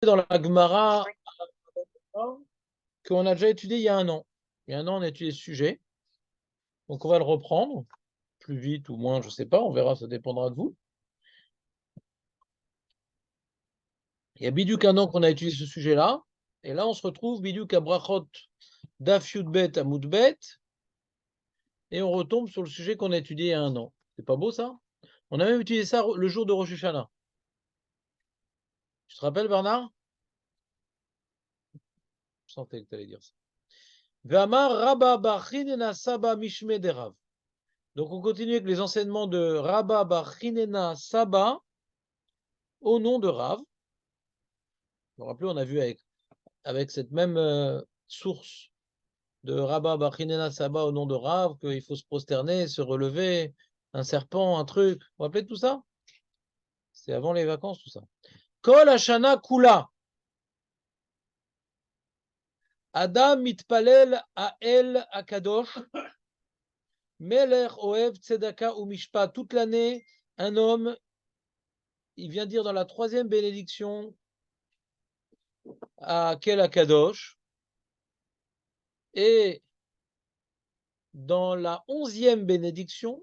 dans la Gemara qu'on a déjà étudié il y a un an. Il y a un an, on a étudié ce sujet. Donc, on va le reprendre, plus vite ou moins, je ne sais pas, on verra, ça dépendra de vous. Il y a Bidouk un an qu'on a étudié ce sujet-là. Et là, on se retrouve Bidouk à Brachot Daf Yudbet à Moudbet. Et on retombe sur le sujet qu'on a étudié il y a un an. C'est pas beau, ça? On a même étudié ça le jour de Rosh Hashanah. Tu te rappelles, Bernard? Je sentais que tu allais dire ça. Ve'amar Rabba bar Chinena Saba Mishme de Rav. Donc, on continue avec les enseignements de Rabba bar Chinena Saba au nom de Rav. Vous vous rappelez, on a vu avec cette même source de Rabba bar Chinena Saba au nom de Rav qu'il faut se prosterner, se relever, un serpent, un truc. Vous vous rappelez de tout ça? C'est avant les vacances, tout ça. Kol Hashana Kula. Adam mitpalel Ael Akadosh. Melech Oev Tzedaka ou Mishpat. Toute l'année, un homme, il vient dire dans la 3e bénédiction à Kel Akadosh. Et dans la 11e bénédiction,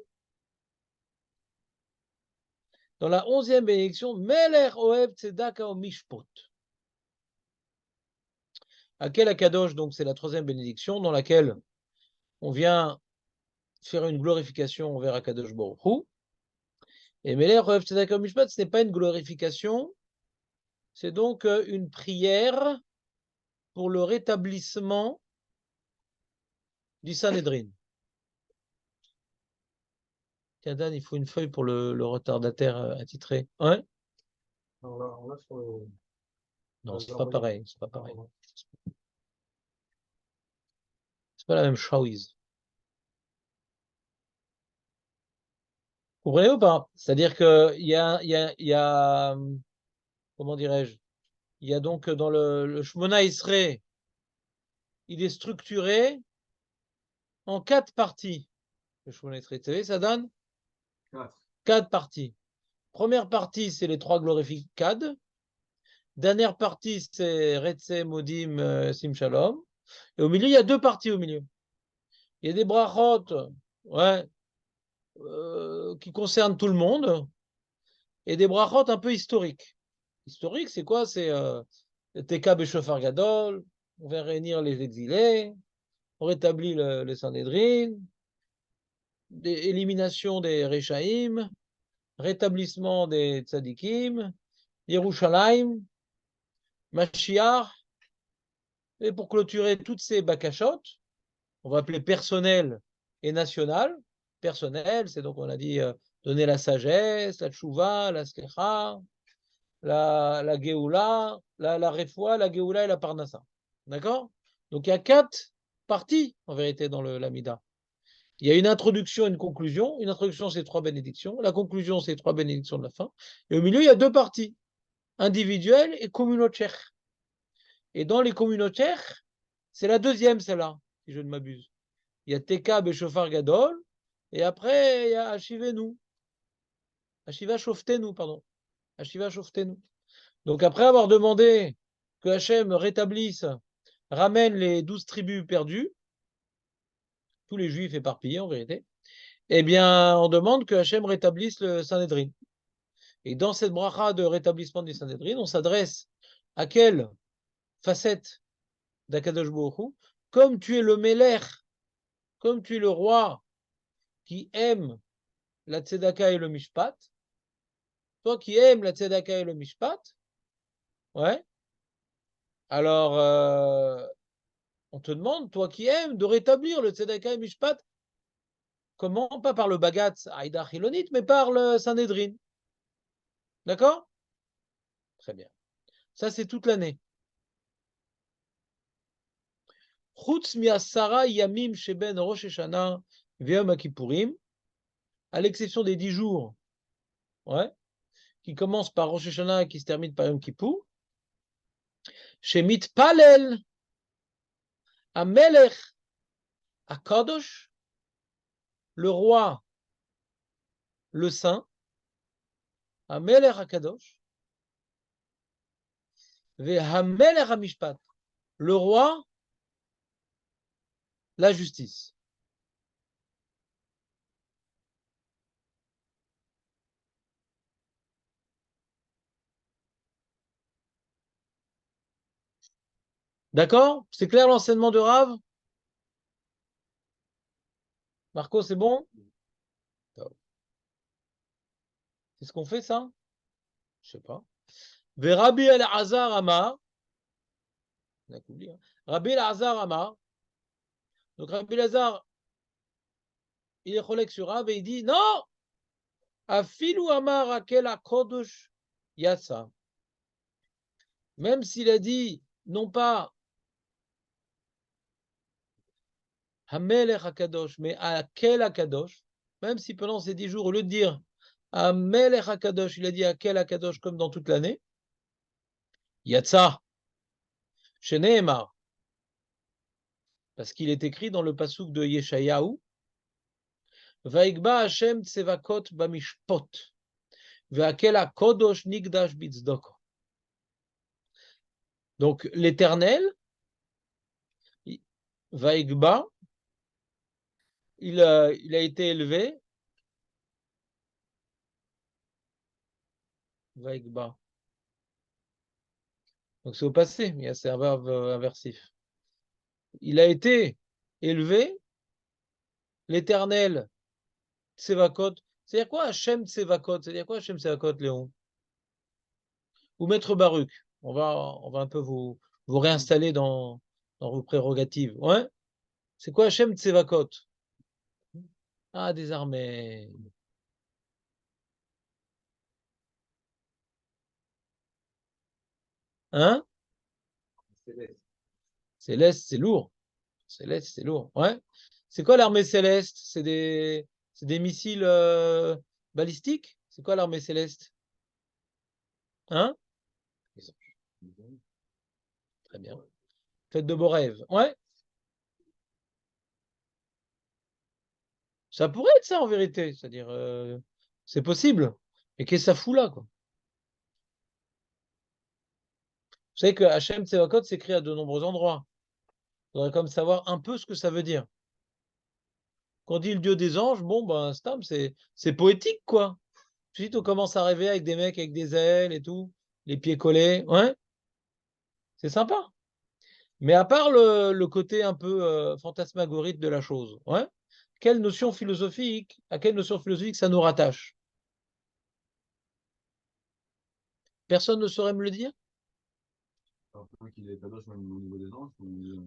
Melech Oev Tzedaka ou Mishpot. À Kel Akadosh, donc c'est la 3e bénédiction dans laquelle on vient faire une glorification envers Akadosh Baruch Hu. Et Melech Oev Tzedaka ou Mishpat, ce n'est pas une glorification, c'est donc une prière pour le rétablissement du Sanhédrin. Tiens, Dan, il faut une feuille pour le retardataire attitré. Ouais? On a sur le... Non, c'est pas pareil. C'est pas pareil. C'est pas la même chose. Vous comprenez ou pas? C'est-à-dire qu'il y a, comment dirais-je? Il y a donc dans le Shmona Esrei, il est structuré en 4 parties. Le Shmona Esrei, vous savez, ça donne 4 parties. Première partie, c'est les 3 glorificades. Dernière partie, c'est Retse, Modim, Sim Shalom. Et au milieu, il y a 2 parties au milieu. Il y a des brachot, ouais, qui concernent tout le monde, et des brachot un peu historiques. Historique, c'est quoi? C'est Teka Beshofar Gadol, on vient réunir les exilés, on rétablit le Sanhédrin, élimination des Rechaïm, rétablissement des Tzadikim, Yerushalayim, Mashiach, et pour clôturer toutes ces bakashot, on va appeler personnel et national. Personnel, c'est donc, on a dit, donner la sagesse, la tchouva, la skecha, la geoula, la refoua, la geoula et la parnassa. D'accord? Donc il y a 4 parties, en vérité, dans l'Amida. Il y a une introduction et une conclusion. Une introduction, c'est 3 bénédictions. La conclusion, c'est 3 bénédictions de la fin. Et au milieu, il y a 2 parties, individuelles et communautaires. Et dans les communautaires, c'est la 2e, celle-là, si je ne m'abuse. Il y a Teka Beshofar Gadol, et après, il y a Ashivenu. Ashiva Shoftenu, pardon. Ashiva Shoftenu. Donc, après avoir demandé que Hachem rétablisse, ramène les 12 tribus perdues, tous les juifs éparpillés en vérité, eh bien, on demande que Hachem rétablisse le Sanhédrin. Et dans cette bracha de rétablissement du Sanhédrin, on s'adresse à quelle facette d'Akadosh Baruch Hu? Comme tu es le Meler, comme tu es le roi qui aime la Tzedaka et le Mishpat, toi qui aimes la Tzedaka et le Mishpat, ouais, alors on te demande, toi qui aimes, de rétablir le Tzedaka et le Mishpat. Comment? Pas par le Bagatz Aïda Chilonit, mais par le Sanhédrin. D'accord? Très bien. Ça, c'est toute l'année. Chutz mi'asara yamim sheben Rosh Hashanah ve'yom Kippourim, à l'exception des 10 jours, ouais, qui commencent par Rosh Hashanah et qui se terminent par Yom Kippour, chez Mitpalel, Amelech, Akadosh, le roi, le saint, Amelech Akadosh, Ve'hamelech hamishpat. Le roi, la justice. D'accord? C'est clair l'enseignement de Rav? Marco, c'est bon? C'est ce qu'on fait, ça? Je sais pas. Rabbi el-Azar Amar. On a oublié, hein. Rabbi el-Azar Amar. Donc Rabbi el-Azar, il est cholek sur Rav et il dit non! Afilu Amar Akel HaKodesh Yatsa. Même s'il a dit non pas Hamelech HaKadosh, mais Akel HaKadosh, même si pendant ces 10 jours, au lieu de dire Hamelech HaKadosh, il a dit Akel HaKadosh comme dans toute l'année, Yatsa, Sheneemar, parce qu'il est écrit dans le pasuk de Yeshayahu, Vaigba Hashem Tsevakot Bamishpot, Ve'akel HaKodosh Nigdash Bitzdoko. Donc l'Éternel, Vaigba, il a été élevé. Vaigba. Donc c'est au passé, mais c'est un verbe inversif. Il a été élevé, l'Éternel Tsevakot. C'est-à-dire quoi Hachem Tsevakot? C'est-à-dire quoi Hachem Tsevakot, Léon? Ou Maître Baruch, on va un peu vous réinstaller dans vos prérogatives. Ouais. C'est quoi Hachem Tsevakot? Ah, des armées. Hein? Céleste, c'est lourd. Céleste, c'est lourd. Ouais. C'est quoi l'armée céleste? C'est des missiles balistiques? C'est quoi l'armée céleste? Hein? Très bien. Faites de beaux rêves. Ouais. Ça pourrait être ça en vérité. C'est-à-dire, c'est possible. Mais qu'est-ce que ça fout là, quoi? Vous savez que Hachem Tsevakot s'écrit à de nombreux endroits. Il faudrait comme savoir un peu ce que ça veut dire. Quand on dit le dieu des anges, bon, ben, c'est poétique, quoi. Ensuite, on commence à rêver avec des mecs avec des ailes et tout, les pieds collés. Ouais, c'est sympa. Mais à part le côté un peu fantasmagorique de la chose, ouais, quelle notion philosophique, à quelle notion philosophique ça nous rattache? Personne ne saurait me le dire?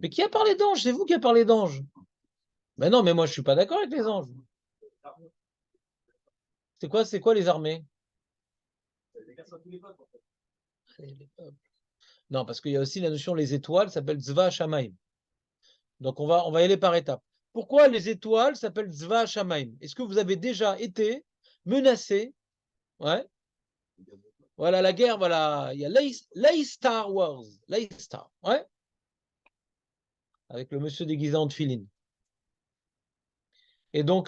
Mais qui a parlé d'anges? C'est vous qui avez parlé d'anges. Mais non, mais moi je suis pas d'accord avec les anges. C'est quoi les armées? Non, parce qu'il y a aussi la notion les étoiles s'appellent Zva Shamaim. Donc on va y aller par étapes. Pourquoi les étoiles s'appellent Zva Shamaim? Est-ce que vous avez déjà été menacé? Ouais. Voilà la guerre, voilà. Il y a l'Aïstar Wars. L'Aïstar. Ouais. Avec le monsieur déguisé en tefilin. Et donc,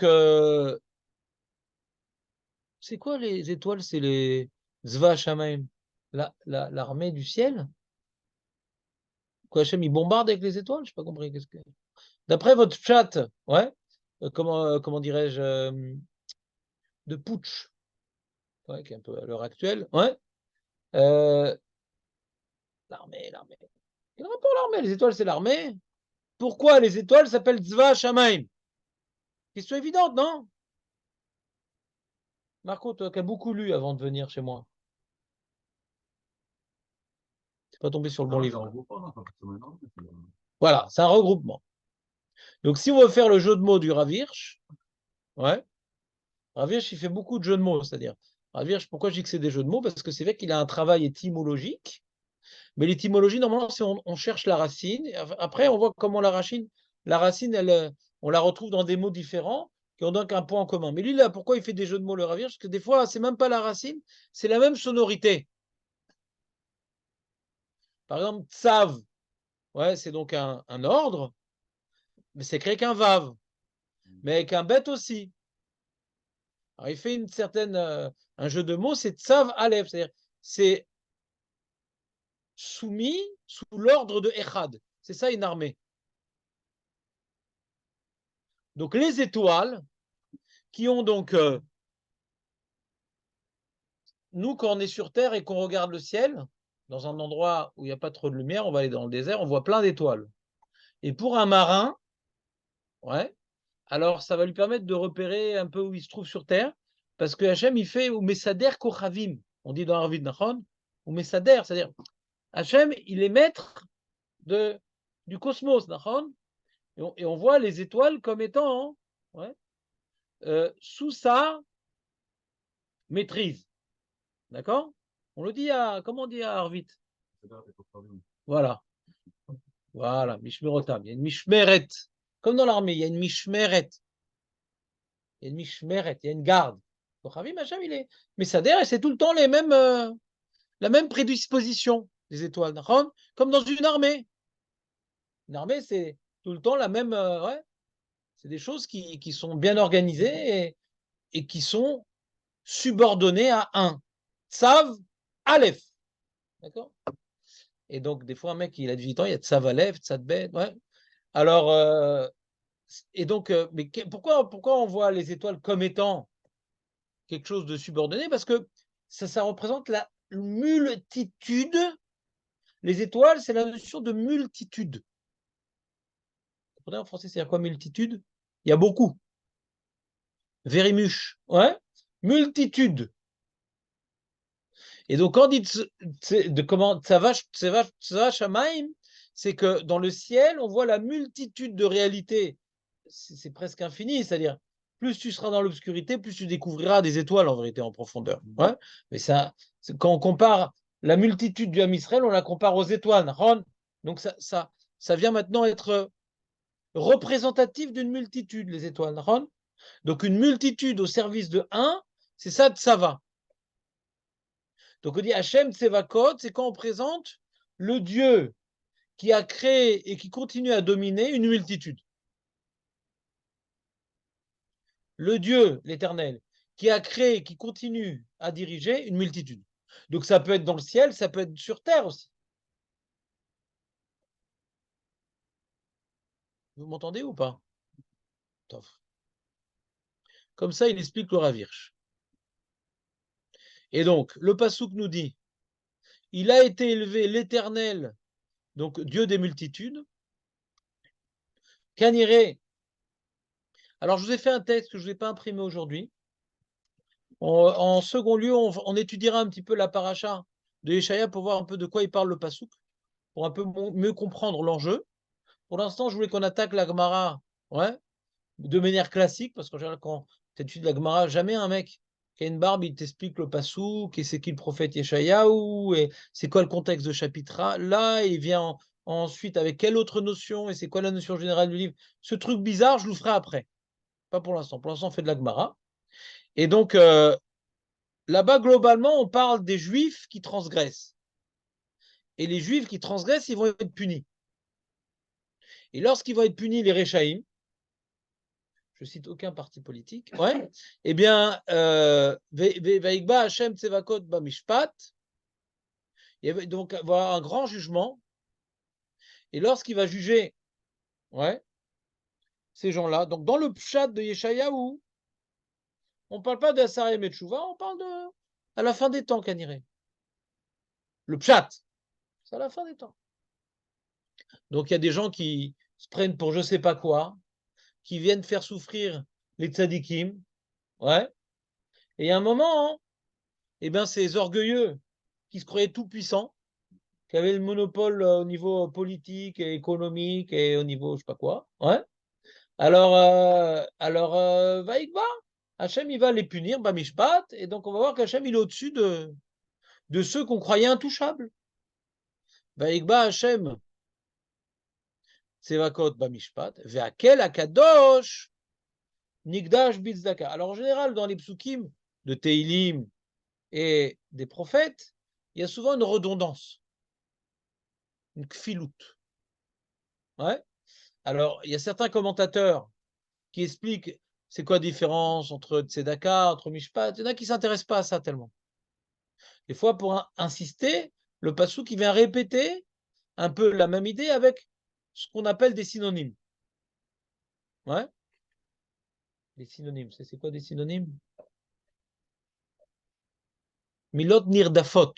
c'est quoi les étoiles? C'est les Zva Shamaim. L'armée du ciel? Quoi, Hachem, il bombarde avec les étoiles? Je n'ai pas compris. D'après votre chat, ouais, comment dirais-je, de putsch, ouais, qui est un peu à l'heure actuelle, ouais, l'armée. Quel rapport l'armée? Les étoiles, c'est l'armée. Pourquoi les étoiles s'appellent Zva Shamaim? Question évidente, non? Marco, toi qui as beaucoup lu avant de venir chez moi. Tu n'es pas tombé sur le bon livre. Voilà, c'est un regroupement. Donc, si on veut faire le jeu de mots du Rav Hirsch, ouais, Rav Hirsch, il fait beaucoup de jeux de mots, c'est-à-dire, Rav Hirsch, pourquoi je dis que c'est des jeux de mots? Parce que c'est vrai qu'il a un travail étymologique, mais l'étymologie, normalement, c'est on cherche la racine, après, on voit comment la racine, on la retrouve dans des mots différents, qui ont donc un point en commun. Mais lui, là, pourquoi il fait des jeux de mots, le Rav Hirsch? Parce que des fois, c'est même pas la racine, c'est la même sonorité. Par exemple, tsav, ouais, c'est donc un ordre, mais c'est créé qu'un vav, mais avec un bet aussi. Alors, il fait un jeu de mots, c'est tsav aleph, c'est-à-dire, c'est soumis sous l'ordre de Echad. C'est ça une armée. Donc les étoiles qui ont donc... nous, quand on est sur Terre et qu'on regarde le ciel, dans un endroit où il n'y a pas trop de lumière, on va aller dans le désert, on voit plein d'étoiles. Et pour un marin, ouais, alors ça va lui permettre de repérer un peu où il se trouve sur Terre, parce que Hachem, il fait ou Mesader Kochavim, on dit dans Arvid Nachon, ou Mesader, c'est-à-dire Hachem, il est maître du cosmos, Nachon, et on voit les étoiles comme étant ouais, sous sa maîtrise. D'accord? On le dit comment on dit à Arvit? Voilà. Voilà, Mishmerotam. Il y a une Mishmeret. Comme dans l'armée, il y a une Mishmeret. Il y a une Mishmeret, il y a une garde. Donc, Ravim Hachem, il est Messader, et c'est tout le temps les mêmes, la même prédisposition des étoiles. Comme dans une armée. Une armée, c'est tout le temps la même. Ouais, c'est des choses qui sont bien organisées et qui sont subordonnées à un. Tsav Aleph. D'accord? Et donc, des fois, un mec, il a 18 ans, il y a Tsav Aleph, Tsav Bet. Ouais. Alors, et donc, mais pourquoi on voit les étoiles comme étant quelque chose de subordonné? Parce que ça représente la multitude. Les étoiles, c'est la notion de multitude. Vous comprenez en français, c'est-à-dire quoi multitude? Il y a beaucoup. Verimuche, ouais, multitude. Et donc, quand on dit de comment ça va, Shamaim, c'est que dans le ciel, on voit la multitude de réalités. C'est presque infini, c'est-à-dire, plus tu seras dans l'obscurité, plus tu découvriras des étoiles en vérité en profondeur. Ouais. Mais ça, quand on compare la multitude du Ham Israël, on la compare aux étoiles. Donc ça vient maintenant être représentatif d'une multitude, les étoiles. Donc une multitude au service de un, c'est ça de Tsava. Donc on dit Hachem Tsevakot, c'est quand on présente le Dieu qui a créé et qui continue à dominer une multitude. Le Dieu, l'Éternel, qui a créé, qui continue à diriger une multitude. Donc ça peut être dans le ciel, ça peut être sur terre aussi. Vous m'entendez ou pas? Comme ça, il explique le Rav Hirsch. Et donc, le Passouk nous dit, il a été élevé l'Éternel, donc Dieu des multitudes, Kaniré. Alors, je vous ai fait un texte que je ne vous ai pas imprimé aujourd'hui. En second lieu, on étudiera un petit peu la paracha de Yeshaya pour voir un peu de quoi il parle le Passouk, pour un peu mieux comprendre l'enjeu. Pour l'instant, je voulais qu'on attaque la Gemara, ouais, de manière classique, parce qu'en général, quand tu étudies la Gemara, jamais un mec qui a une barbe, il t'explique le Passouk, et c'est qui le prophète Yeshayahu, et c'est quoi le contexte de chapitre. Là, il vient ensuite avec quelle autre notion, et c'est quoi la notion générale du livre. Ce truc bizarre, je le ferai après. Pas pour l'instant. Pour l'instant, on fait de la Gemara. Et donc, là-bas, globalement, on parle des Juifs qui transgressent. Et les Juifs qui transgressent, ils vont être punis. Et lorsqu'ils vont être punis, les Réchaïm, je cite aucun parti politique, ouais, eh bien, Vaïkba Hashem Tsevakot Bamishpat, il va donc avoir un grand jugement, et lorsqu'il va juger, ouais, ces gens-là, donc dans le pshat de Yeshayahu, on ne parle pas d'Asarem et Tchouva, on parle de à la fin des temps, Kaniré. Le pshat, c'est à la fin des temps. Donc il y a des gens qui se prennent pour je ne sais pas quoi, qui viennent faire souffrir les tzadikim, ouais, et à un moment, hein, eh bien, ces orgueilleux qui se croyaient tout puissants, qui avaient le monopole au niveau politique et économique et au niveau je sais pas quoi, ouais. Alors, Vaïkba, Hachem, il va les punir, Bamishpat, et donc on va voir qu'Hachem, il est au-dessus de ceux qu'on croyait intouchables. Vaïkba, Hachem, Tsevakot, Bamishpat, Ve'akel, Akadosh, Nigdash, Bitzdaka. Alors en général, dans les psukim de Teilim et des prophètes, il y a souvent une redondance, une kfilout. Ouais. Alors, il y a certains commentateurs qui expliquent c'est quoi la différence entre Tzedaka, entre Mishpat. Il y en a qui ne s'intéressent pas à ça tellement. Des fois, pour insister, le passouk qui vient répéter un peu la même idée avec ce qu'on appelle des synonymes. Ouais. Des synonymes. C'est quoi des synonymes? Milot nirdafot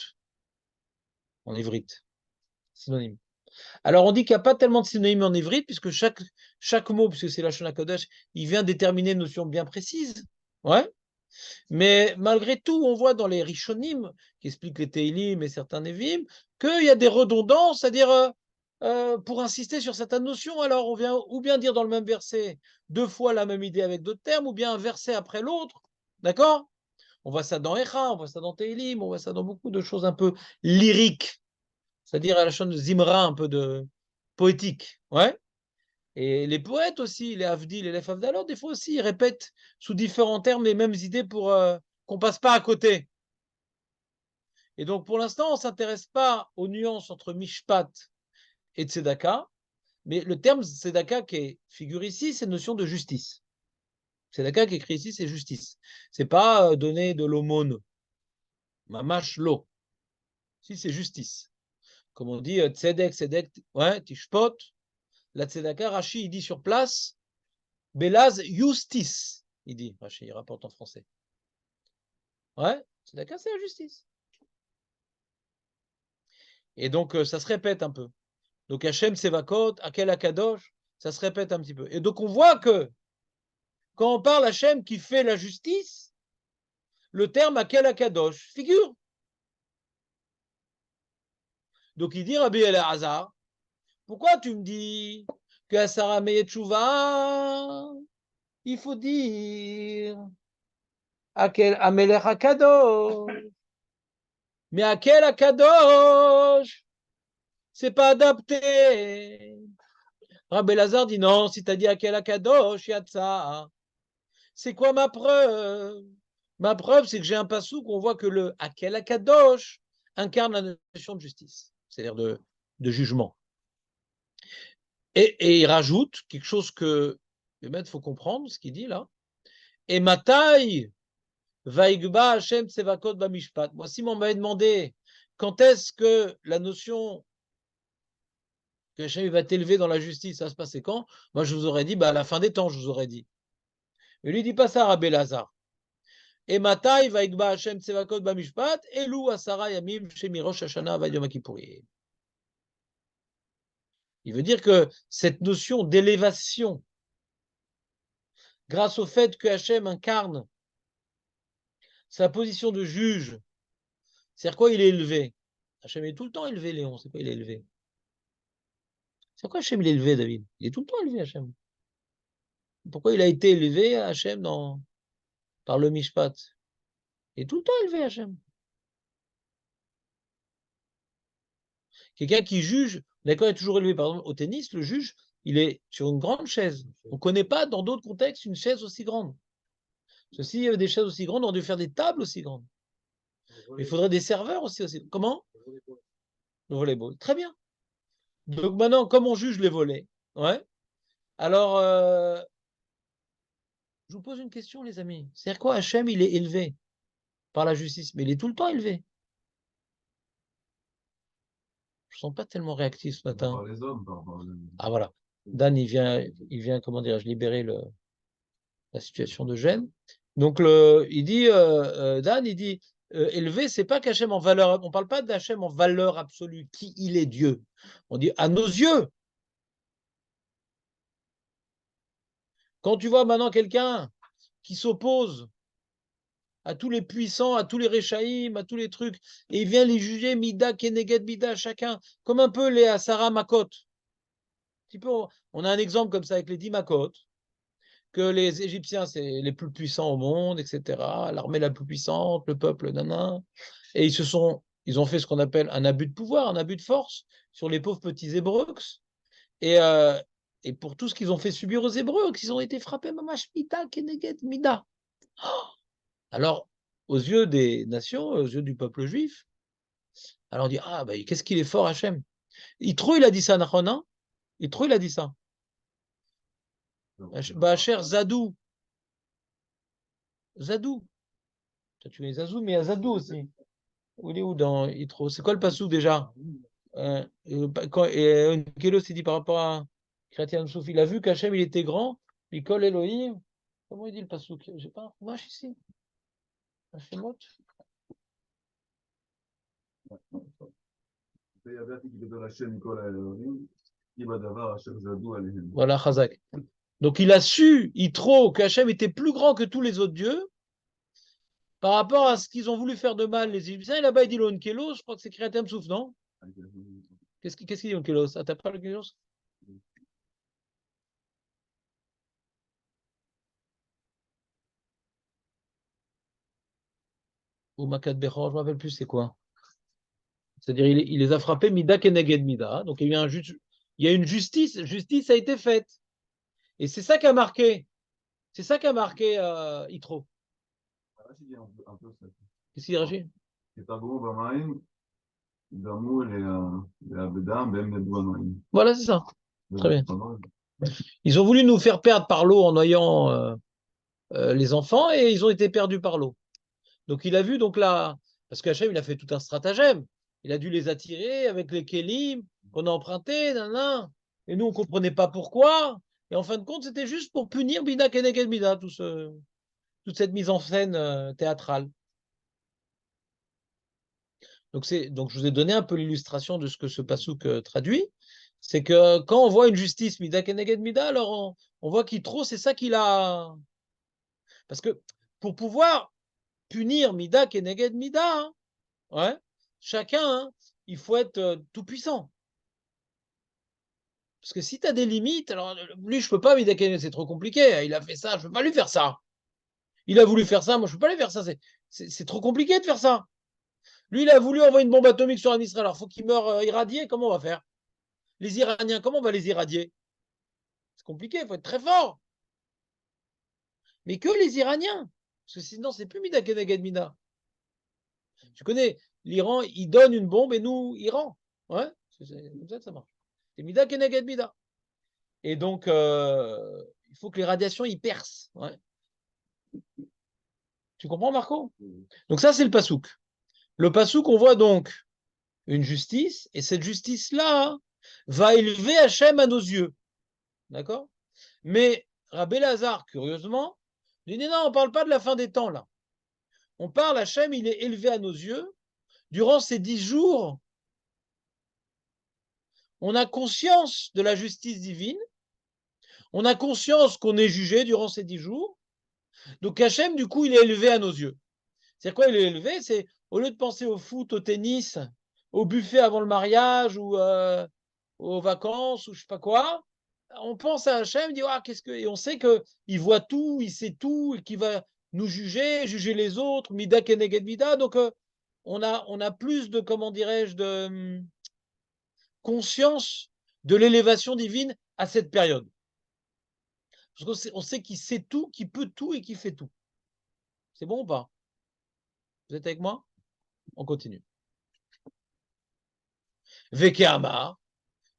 en ivrite. Synonyme. Alors on dit qu'il n'y a pas tellement de synonymes en ivrite puisque chaque mot, puisque c'est la Shona Kodesh, il vient déterminer une notion bien précise. Ouais. Mais malgré tout, on voit dans les Rishonim, qui expliquent les Teilim et certains Nevim, qu'il y a des redondances, c'est-à-dire pour insister sur certaines notions. Alors on vient ou bien dire dans le même verset deux fois la même idée avec d'autres termes, ou bien un verset après l'autre. D'accord? On voit ça dans Echa, on voit ça dans Teilim, on voit ça dans beaucoup de choses un peu lyriques, c'est-à-dire à la chaîne de Zimra, un peu de poétique. Ouais. Et les poètes aussi, les Havdil et les Favdalot, des fois aussi, ils répètent sous différents termes les mêmes idées pour qu'on ne passe pas à côté. Et donc, pour l'instant, on ne s'intéresse pas aux nuances entre Mishpat et Tzedaka, mais le terme Tzedaka qui est figure ici, c'est une notion de justice. Tzedaka qui est écrit ici, c'est justice. C'est pas donner de l'aumône. Mamash lo. Si, c'est justice. Comme on dit, Tzedek, Tzedek, ouais, Tishpot. La Tzedaka, Rashi, il dit sur place, Belaz justice. Il dit, Rashi, il rapporte en français. Ouais, Tzedaka, c'est la justice. Et donc, ça se répète un peu. Donc, Hachem Sevakot, Akel Akadosh, ça se répète un petit peu. Et donc, on voit que quand on parle Hachem qui fait la justice, le terme Akel Akadosh figure. Donc, il dit Rabbi Elazar, pourquoi tu me dis que à Sarah Meyetchouva, il faut dire Akel Amelech Akadosh. Mais Akel Akadosh, c'est pas adapté. Rabbi Elazar dit non, si tu as dit Akel Akadosh, Yatsa. C'est quoi ma preuve? Ma preuve, c'est que j'ai un passouk où on voit que le Akel Akadosh incarne la notion de justice, c'est-à-dire de jugement. Et il rajoute quelque chose que le maître faut comprendre, ce qu'il dit là. Et Matai, Vaigba Hashem Tsevakot Bamishpat. Moi, si on m'avait demandé quand est-ce que la notion que Hashem va t'élever dans la justice, ça va se passer quand? Moi, je vous aurais dit, à la fin des temps, je vous aurais dit. Mais lui, dit pas ça, Rabbi Lazare. Et Matai Vaigba Hashem Tsevakot Bamishpat, Elu Asara Yamim Shemirosh Hashana Avad Yom Kippurim. Il veut dire que cette notion d'élévation, grâce au fait que Hachem incarne sa position de juge, c'est-à-dire quoi il est élevé? Hachem est tout le temps élevé, Léon, c'est quoi il est élevé? C'est quoi Hachem il est élevé, David? Il est tout le temps élevé, Hachem. Pourquoi il a été élevé, Hachem, par le Mishpat? Il est tout le temps élevé, Hachem. Quelqu'un qui juge, d'accord, est toujours élevé. Par exemple, au tennis, le juge, il est sur une grande chaise. On ne connaît pas dans d'autres contextes une chaise aussi grande. S'il y avait des chaises aussi grandes, on aurait dû faire des tables aussi grandes. Il faudrait des serveurs aussi. Comment? Le volleyball. Très bien. Donc maintenant, comme on juge les volets, ouais. Alors, je vous pose une question, les amis. C'est-à-dire quoi, Hachem, il est élevé par la justice, mais il est tout le temps élevé. Je ne sens pas tellement réactif ce matin. Par les hommes, Ah voilà. Dan, il vient, comment dirais-je, libérer la situation de gêne. Donc, il dit, Dan, il dit, élevé, c'est pas qu'Hachem en valeur, on ne parle pas d'Hachem en valeur absolue, qui il est Dieu. On dit à nos yeux. Quand tu vois maintenant quelqu'un qui s'oppose à tous les puissants, à tous les Réchaïm, à tous les trucs, et il vient les juger Mida, Keneged, Mida, chacun, comme un peu les Asara Makot. On a un exemple comme ça avec les 10 Makot, que les Égyptiens, c'est les plus puissants au monde, etc., l'armée la plus puissante, le peuple, nanan, et ils ont fait ce qu'on appelle un abus de pouvoir, un abus de force sur les pauvres petits Hébreux, et pour tout ce qu'ils ont fait subir aux Hébreux, ils ont été frappés, Mamash, Mida, Keneged, Mida. Alors, aux yeux des nations, aux yeux du peuple juif, alors on dit, ah, qu'est-ce qu'il est fort, Hachem. Yitro, il a dit ça, Nachon, Yitro, il a dit ça. Cher Zadou. Zadou. Tu es Zazou, mais il y a Zadou aussi. Où il est où dans Yitro? C'est quoi le passouk déjà? Kélo s'est dit par rapport à Chrétien Souf, il a vu qu'Hachem il était grand, Mikol Elohim. Comment il dit le passouk? J'ai pas un chumash ici. Hashemot. Voilà, Chazak. Donc il a su, Yitro, qu'Hachem était plus grand que tous les autres dieux par rapport à ce qu'ils ont voulu faire de mal les Égyptiens. Et là-bas, il dit l'Onkelos, je crois que c'est Chrétien Souf, non? Qu'est-ce qu'il dit Onkelos? Ah, t'as pas l'Onkelos? Ou Makat Bechor, je ne me rappelle plus c'est quoi. C'est-à-dire il les a frappés Mida Keneged Mida. Donc il y a une justice. Justice a été faite. Et c'est ça qui a marqué. C'est ça qui a marqué Yitro. Qu'est-ce qu'il dit Rachid? Voilà, c'est ça. Très bien. Ils ont voulu nous faire perdre par l'eau en noyant les enfants et ils ont été perdus par l'eau. Donc il a vu donc là, parce qu'Hachem il a fait tout un stratagème. Il a dû les attirer avec les kélim qu'on a empruntés, et nous on ne comprenait pas pourquoi. Et en fin de compte, c'était juste pour punir Bida Keneged Bida, toute cette mise en scène théâtrale. Donc je vous ai donné un peu l'illustration de ce que ce passouk traduit. C'est que quand on voit une justice Mida Keneged Mida, alors on voit qu'Yitro, c'est ça qu'il a. Parce que pour pouvoir punir Mida Keneged Mida, hein, ouais, chacun, hein, il faut être tout puissant. Parce que si tu as des limites, alors lui, je peux pas, Mida Keneged, c'est trop compliqué. Il a fait ça, je peux pas lui faire ça. Il a voulu faire ça, moi, je peux pas lui faire ça. C'est trop compliqué de faire ça. Lui, il a voulu envoyer une bombe atomique sur un Israël. Alors, il faut qu'il meure irradié. Comment on va faire? Les Iraniens, comment on va les irradier? C'est compliqué, il faut être très fort. Mais que les Iraniens. Parce que sinon, c'est plus Mida Keneged Mida. Tu connais, l'Iran, il donne une bombe et nous, Iran. Ouais, c'est comme ça que ça marche. C'est Mida Keneged Mida. Et donc, il faut que les radiations, ils percent. Ouais. Tu comprends, Marco? Donc ça, c'est le pasouk. Le pasouk, on voit donc une justice, et cette justice-là va élever Hachem à nos yeux. D'accord? Mais Rabbi Lazare, curieusement, dit non, on ne parle pas de la fin des temps, là. On parle, Hachem, il est élevé à nos yeux. Durant ces 10 jours, on a conscience de la justice divine. On a conscience qu'on est jugé durant ces 10 jours. Donc Hachem, du coup, il est élevé à nos yeux. C'est quoi, il est élevé? C'est au lieu de penser au foot, au tennis, au buffet avant le mariage ou aux vacances ou je sais pas quoi, on pense à Hachem, dit qu'est-ce que, et on sait que il voit tout, il sait tout, et qu'il va nous juger les autres, mida keneged mida. Donc on a plus de, comment dirais-je, de conscience de l'élévation divine à cette période. Parce qu'on sait qu'il sait tout, qu'il peut tout et qu'il fait tout. C'est bon ou pas? Vous êtes avec moi? On continue. Vekeama,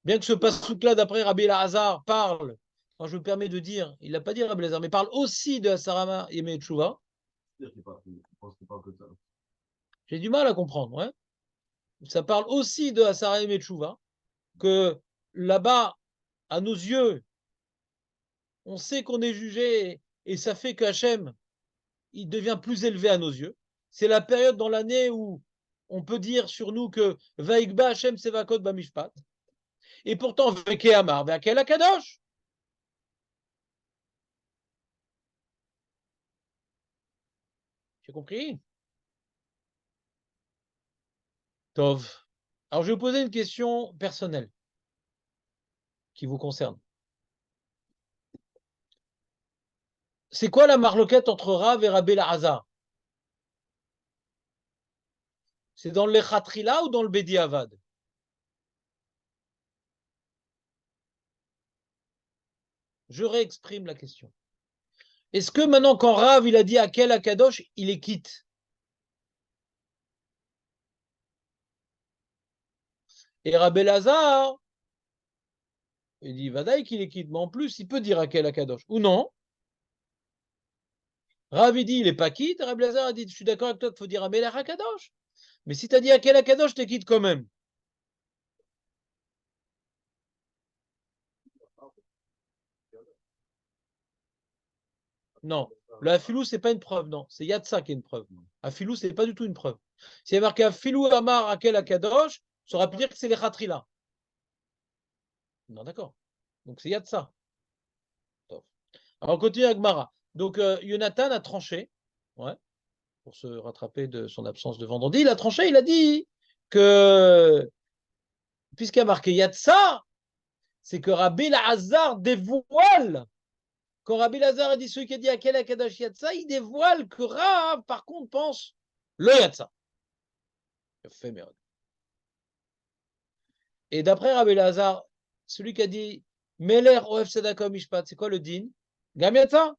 bien que ce passouk-là, d'après Rabbi Elazar, parle, quand je me permets de dire, il n'a pas dit Rabbi Elazar, mais parle aussi de Asarama Yemei Tshuva. J'ai du mal à comprendre, ouais. Ça parle aussi de Asarama Yemei Tshuva, que là-bas, à nos yeux, on sait qu'on est jugé, et ça fait que Hachem, il devient plus élevé à nos yeux. C'est la période dans l'année où on peut dire sur nous que Vaïkba Hachem Sevakot Bamishpat. Et pourtant, Vekeamar, Vekel Akadosh. J'ai compris? Tov. Alors, je vais vous poser une question personnelle qui vous concerne. C'est quoi la marloquette entre Rav et Rabbi Elazar? C'est dans le Lechatrila ou dans le Bediavad? Je réexprime la question. Est-ce que maintenant, quand Rav il a dit Akel Akadosh, il est quitte? Et Rabbi Elazar, il dit Vadaï qu'il est quitte, mais en plus, il peut dire Akel Akadosh. Ou non? Rav il dit il n'est pas quitte, Rabbi Elazar a dit je suis d'accord avec toi qu'il faut dire Amelech Akadosh. Mais si tu as dit Akel Akadosh, je te quitte quand même. Non, le Afilou, c'est pas une preuve, non. C'est Yatsa qui est une preuve. Afilou, c'est pas du tout une preuve. S'il y a marqué Afilou Amar Akel Akadosh, ça aurait pu dire que c'est les Khatrila. Non, d'accord. Donc c'est Yatsa. Alors on continue avec Mara. Donc Jonathan a tranché, ouais, pour se rattraper de son absence de vendredi. Il a tranché, il a dit que, puisqu'il y a marqué Yatsa, c'est que Rabbi Lazar dévoile. Quand Rabbi Lazar a dit celui qui a dit Akel Akadosh Yatsa, il dévoile que Rav, par contre, pense le Yatsa. Fait merde. Et d'après Rabbi Lazar, celui qui a dit Meler Oef Sedaka Mishpat, c'est quoi le din? Gam Yatsa?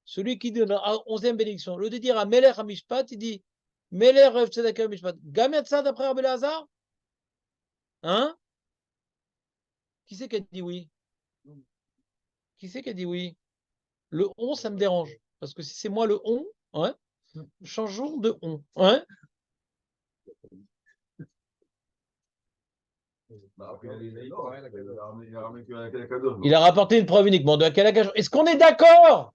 Celui qui dit dans la 11e bénédiction, au lieu de dire à Meler Mishpat, il dit Meler Oef Sedaka Mishpat. Gam Yatsa d'après Rabbi Lazar? Hein? Qui c'est qui a dit oui? Qui c'est qui a dit oui? Le on, ça me dérange. Parce que si c'est moi le on, ouais, changeons de on. Ouais. Il a rapporté une preuve uniquement de Akel Akadosh. Est-ce qu'on est d'accord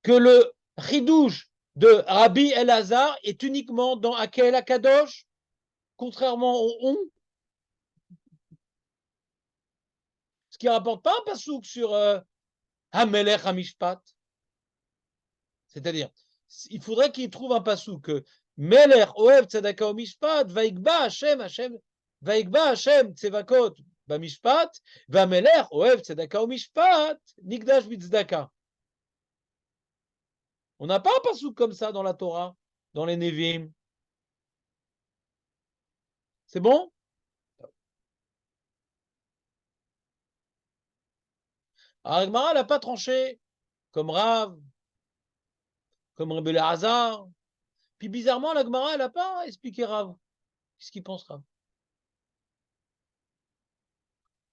que le chidouche de Rabbi Elazar est uniquement dans Akel Akadosh, contrairement au on? Ce qui ne rapporte pas un pasouk sur Hamelech Hamishpat. C'est-à-dire, il faudrait qu'il trouve un pasouk que Melech Oev Tzedaka Mishpat, Vaikba Hashem, Vaikba Hashem Tzevakot Bamishpat, Vamelech Oev Tzedaka Mishpat, Nikdash Bitzdaka. On n'a pas un pasouk comme ça dans la Torah, dans les Nevim. C'est bon? Alors, Agmara n'a pas tranché, comme Rav, comme Rebbe Hazar. Puis bizarrement, l'Agmara, elle n'a pas expliqué Rav. Qu'est-ce qu'il pense, Rav?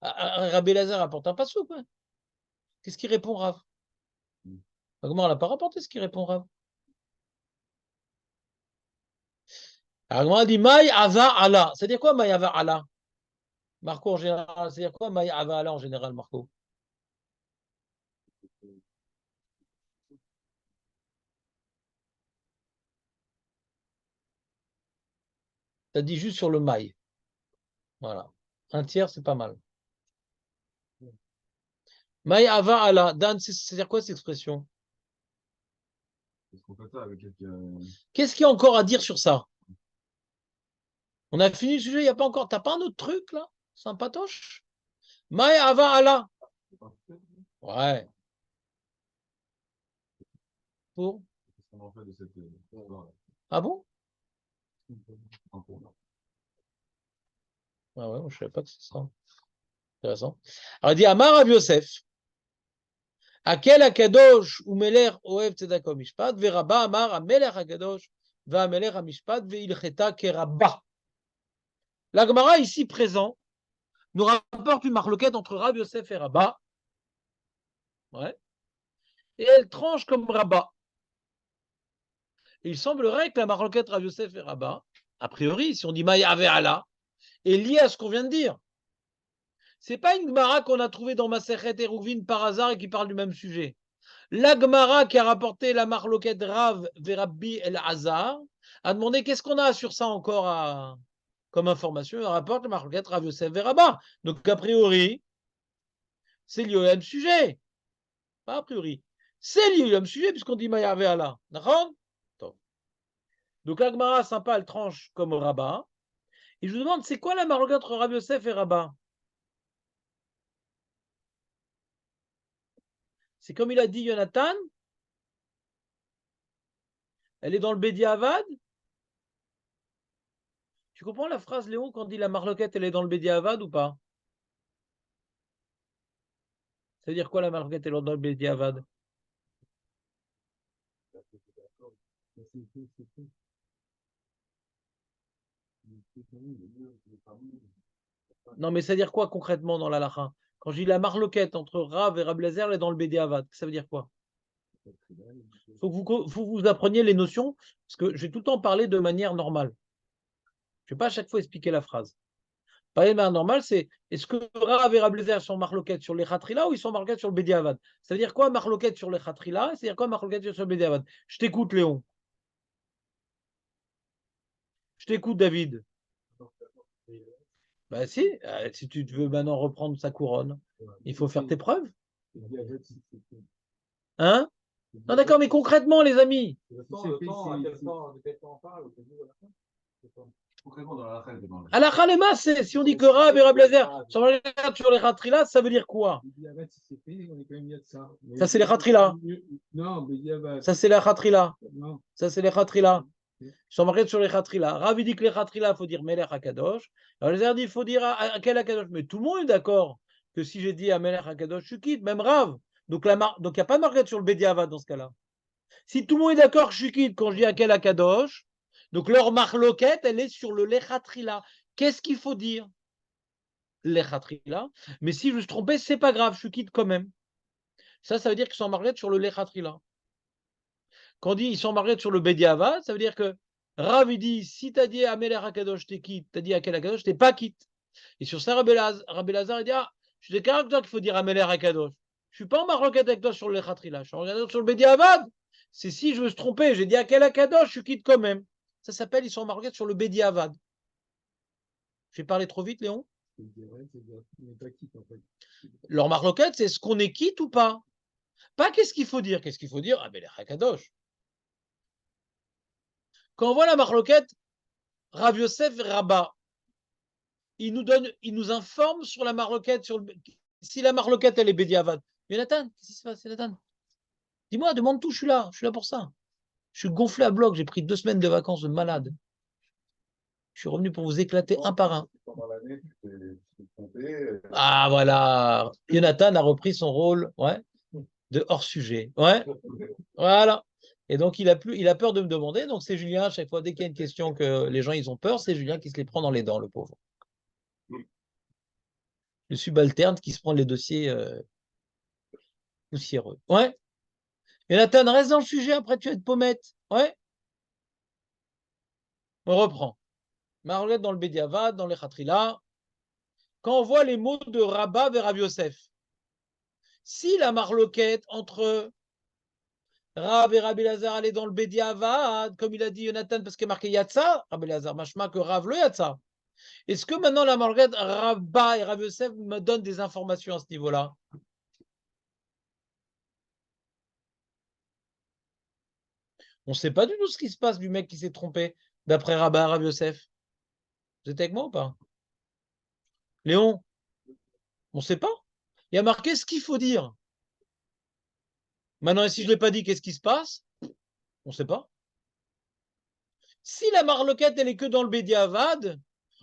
Rabbi Lazar apporte un pasouk. Ouais. Qu'est-ce qu'il répond, Rav? L'Agmara n'a pas rapporté ce qu'il répond, Rav. L'Agmara dit Maï Ava Allah. C'est-à-dire quoi, Maï Ava Allah? Marco, en général, c'est-à-dire quoi, Maï Ava Allah, en général, Marco? T'as dit juste sur le Maï. Voilà. Un tiers, c'est pas mal. Maï Ava Allah. Dan, c'est-à-dire quoi cette expression? Qu'est-ce qu'il y a encore à dire sur ça? On a fini le sujet, il n'y a pas encore. T'as pas un autre truc là? Sympatoche? Maï Ava Allah. Ouais. Pour? Ah bon? Ah ouais, moi, je ne savais pas que c'est ça. Intéressant. Alors il dit Amar Rav Yosef. Akel Akadosh ou Meler Oev Tzedaka Mishpat, Verabba Amar Amelech Akadosh, Vamelech Mishpat, Veilcheta Kerabba. La Gemara ici présent nous rapporte une marloquette entre Rav Yosef et Rabba. Ouais. Et elle tranche comme Rabba. Et il semblerait que la marloquette Rav Yosef et Rabba, a priori, si on dit Maï Ave Allah, est liée à ce qu'on vient de dire. C'est pas une Gemara qu'on a trouvée dans Masechet Eruvin par hasard et qui parle du même sujet. La Gemara qui a rapporté la marloquette Rav Verabbi El Hazar a demandé qu'est-ce qu'on a sur ça encore comme information. Elle rapporte la marloquette Rav Yosef Verabba. Donc a priori, c'est lié au même sujet. Pas a priori. C'est lié au même sujet puisqu'on dit Maïa Ve'ala. D'accord? Donc la Gemara sympa, elle tranche comme Rabat. Et je vous demande, c'est quoi la marloquette entre Rav Yosef et Rabat? C'est comme il a dit Jonathan. Elle est dans le Bedi Avad. Tu comprends la phrase, Léon, quand on dit la marloquette, elle est dans le Bedi Avad ou pas? Ça veut dire quoi la marloquette, elle est dans le Bedi Avad? Non, mais ça veut dire quoi concrètement dans l'alacha? Quand je dis la marloquette entre Rav et Rabbi Lazar, elle est dans le Bedi Avad. Ça veut dire quoi? Faut que vous appreniez les notions, parce que je vais tout le temps parler de manière normale. Je ne vais pas à chaque fois expliquer la phrase. Parler de manière normale, c'est est-ce que Rav et Rabbi sont marloquettes sur les Khatrila ou ils sont marloquettes sur le Bediavad? Ça veut dire quoi marloquette sur les Khatrila? C'est-à-dire quoi marloquette sur le Bediavad? Je t'écoute, Léon. Je t'écoute, David. Bah si tu veux maintenant reprendre sa couronne, il faut faire tes preuves. Hein? Non, d'accord, mais concrètement, les amis. Le temps, de quel temps on parle? Concrètement, dans la règle. À la Khalema, c'est si on dit que Rav et Rabbi Eliezer sont marloquettes sur les Khatrila, ça veut dire quoi? Ça, c'est les Khatrila. Non, mais ça, c'est les Khatrila. Non. Ça, c'est les Khatrila. Ils sont marqués sur les Khatrila. Rav dit que les Khatrila, il faut dire Melech Hakadosh. Alors les dit il faut dire à quel Hakadosh. Mais tout le monde est d'accord que si j'ai dit à Melech Hakadosh, je quitte, même Rav. Donc il n'y a pas de marquette sur le Bediavad dans ce cas-là. Si tout le monde est d'accord que je quitte quand je dis à quel Hakadosh, donc leur marloquette, elle est sur le Lechatrila. Qu'est-ce qu'il faut dire? Lechatrila. Mais si je me suis trompé, c'est pas grave, je quitte quand même. Ça veut dire qu'ils sont marqués sur le Lechatrila. Quand on dit ils sont marqués sur le Bediavad, ça veut dire que Rav, il dit, si tu as dit à Melech Hakadosh, t'es quitte, tu as dit à quel Hakadosh, t'es pas quitte. Et sur ça, Rabbi Elazar, il dit, ah, je suis d'accord avec toi qu'il faut dire à Melech Hakadosh. Je suis pas en marloquette avec toi sur le Lechatrila, je suis en marloquette sur le Bediavad. C'est si je me suis trompé, j'ai dit à quel Hakadosh, je quitte quand même. Ça s'appelle, ils sont en marloquette sur le Bediavad. J'ai parlé trop vite, Léon? Leur marloquette, c'est est-ce qu'on est quitte ou pas? Pas qu'est-ce qu'il faut dire. Qu'est-ce qu'il faut dire? Ah, Melech Hakadosh. Quand on voit la marloquette, Rav Yosef et Rabat, il nous informe sur la marloquette, si la marloquette, elle est Bédiavad. Jonathan, qu'est-ce qui se passe, Jonathan? Dis-moi, demande tout, je suis là pour ça. Je suis gonflé à bloc, j'ai pris 2 semaines de vacances de malade. Je suis revenu pour vous éclater un par un. Ah, voilà. Jonathan a repris son rôle, ouais, de hors-sujet. Ouais, voilà. Et donc, il a peur de me demander. Donc, c'est Julien, à chaque fois, dès qu'il y a une question que les gens ils ont peur, c'est Julien qui se les prend dans les dents, le pauvre. Le subalterne qui se prend les dossiers poussiéreux. Ouais. Et Nathan, reste dans le sujet, après tu vas être pommette. Ouais. On reprend. Marloquette dans le Bediavad, dans les Khatrila. Quand on voit les mots de Rabat vers Rav Yosef, si la marloquette entre Rav et Rabbi Elazar elle est dans le Bediavad, comme il a dit Jonathan, parce qu'il est marqué Yatsa, Rabbi Elazar, machma que Rav le Yatsa. Est-ce que maintenant la marloquette Rabat et Rav Yosef me donnent des informations à ce niveau-là? On ne sait pas du tout ce qui se passe du mec qui s'est trompé, d'après Rabat et Rav Yosef. Vous êtes avec moi ou pas? Léon, on ne sait pas. Il y a marqué ce qu'il faut dire. Maintenant, si je ne l'ai pas dit, qu'est-ce qui se passe? On ne sait pas. Si la marloquette, elle est que dans le Bédiavad,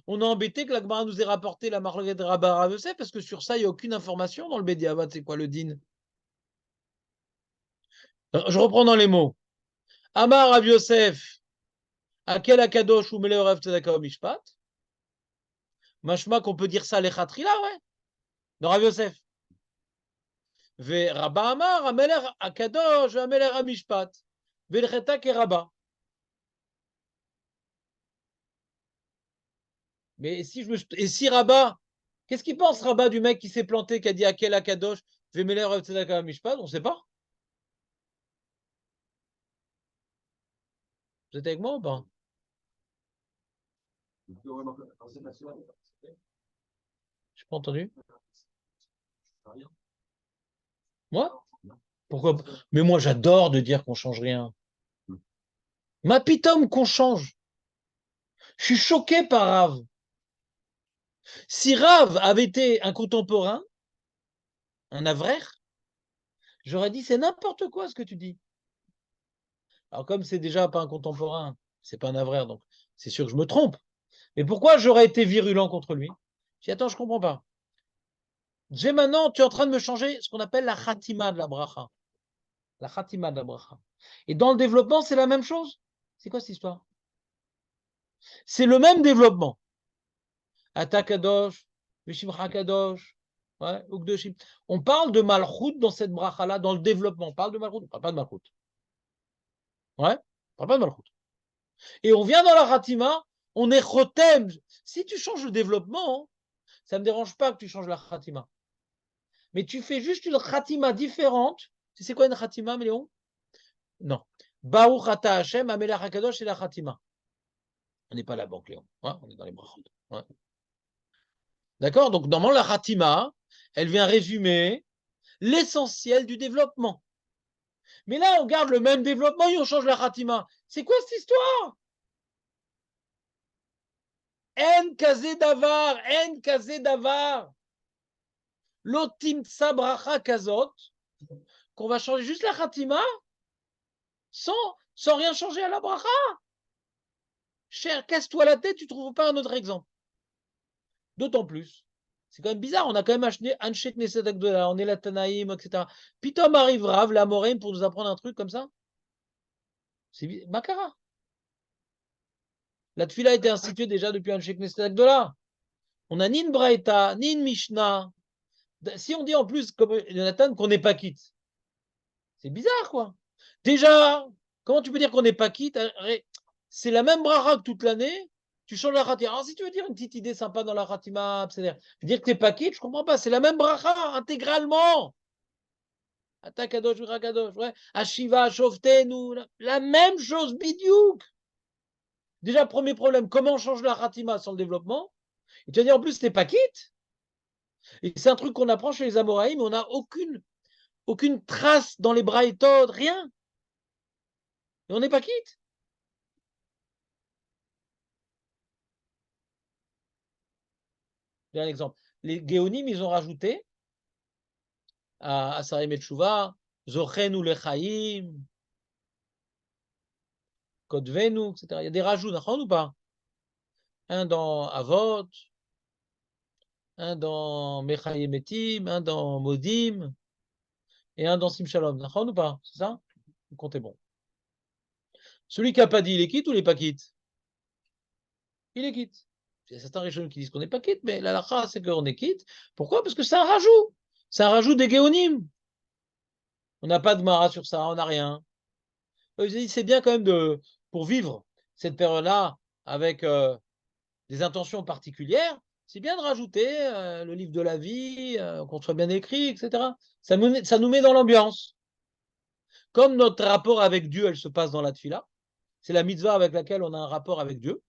on a embêté que la Gemara nous ait rapporté la marloquette de Rabat Rav Yosef, parce que sur ça, il n'y a aucune information dans le Bédiavad. C'est quoi le din? Je reprends dans les mots. Amar Rav Yosef, Akel Akadosh ou Meleo Rav Tzedaka Mishpat. Mashma qu'on peut dire ça les Khatrila, ouais. Dans Rav Yosef. Ve Rabba Amar, Ameler Akadosh, Ameler Amishpat. Velcheta ke Rabba. Mais si Rabat, qu'est-ce qu'il pense Rabat du mec qui s'est planté, qui a dit Akel Akadosh, Vemeler Rav Tzedaka Mishpat? On ne sait pas. Vous êtes avec moi ou pas? Je n'ai pas entendu. Moi? Pourquoi? Mais moi, j'adore de dire qu'on ne change rien. Ma pitome qu'on change. Je suis choqué par Rav. Si Rav avait été un contemporain, un avraire, j'aurais dit c'est n'importe quoi ce que tu dis. Alors comme c'est déjà pas un contemporain, c'est pas un avraire, donc c'est sûr que je me trompe. Mais pourquoi j'aurais été virulent contre lui? J'ai dit attends, je comprends pas. J'ai maintenant, tu es en train de me changer ce qu'on appelle la khatima de la bracha. La khatima de la bracha. Et dans le développement, c'est la même chose. C'est quoi cette histoire? C'est le même développement. Ata kadosh, vishimcha kadosh, Ouais, Ukdoshim. On parle de Malchut dans cette bracha-là, dans le développement. On parle de Malchut, on ne parle pas de Malchut. Ouais, on parle pas de Malchut. Et on vient dans la Khatima, on est Chotem. Si tu changes le développement, ça ne me dérange pas que tu changes la Khatima. Mais tu fais juste une Khatima différente. Tu sais quoi une Khatima, Léon? Non. Baruch Ata Hashem, Amelach HaKadosh, c'est la Khatima. On n'est pas là-bas, Léon. Ouais, on est dans les brachot. Ouais. D'accord? Donc, normalement, la Khatima, elle vient résumer l'essentiel du développement. Mais là, on garde le même développement et on change la Khatima. C'est quoi cette histoire? En kazé davar, en kazé davar. L'otim sabracha kazot, qu'on va changer juste la Khatima sans rien changer à la bracha. Cher, casse-toi la tête, tu ne trouves pas un autre exemple. D'autant plus. C'est quand même bizarre, on a quand même acheté Anshe Knesset Agdola, on est la Tanaïm, etc. Puis Tom arrive Rav, la Morim, pour nous apprendre un truc comme ça. C'est Makara. La Tfila a été instituée déjà depuis Anshe Knesset Agdola. On n'a ni une Braïta, ni une Mishnah. Si on dit en plus, comme Jonathan, qu'on n'est pas quitte, c'est bizarre, quoi. Déjà, comment tu peux dire qu'on n'est pas quitte? C'est la même bracha que toute l'année, tu changes la khatima. Alors, si tu veux dire une petite idée sympa dans la khatima, c'est-à-dire dire que tu n'es pas quitte, je ne comprends pas. C'est la même bracha, intégralement. Atakadosh, Urakadosh, ouais. Ashiva, Shoftenu, la même chose, bidiouk. Déjà, premier problème, comment on change la khatima sans le développement? Et tu vas dire en plus, tu n'es pas quitte. Et c'est un truc qu'on apprend chez les Amoraïm, mais on n'a aucune trace dans les braïtodes, rien. Et on n'est pas quitte. J'ai un exemple. Les Géonim, ils ont rajouté à Sarim et Tshuva, Zochenu lechaim, Kodvenu, etc. Il y a des rajouts, d'accord ou pas? Un dans Avot, un dans Mechayim Etim, un dans Modim, et un dans Sim Shalom, d'accord ou pas? C'est ça? Vous comptez bon. Celui qui n'a pas dit, il est quitte ou il n'est pas quitte? Il est quitte. Il y a certains régions qui disent qu'on n'est pas quitte, mais la lacha, c'est qu'on est quitte. Pourquoi? Parce que c'est un rajout. C'est un rajout des Géonim. On n'a pas de Mara sur ça, on n'a rien. C'est bien quand même pour vivre cette période-là avec des intentions particulières, c'est bien de rajouter le livre de la vie, qu'on soit bien écrit, etc. Ça nous met dans l'ambiance. Comme notre rapport avec Dieu, elle se passe dans la tfila, c'est la mitzvah avec laquelle on a un rapport avec Dieu.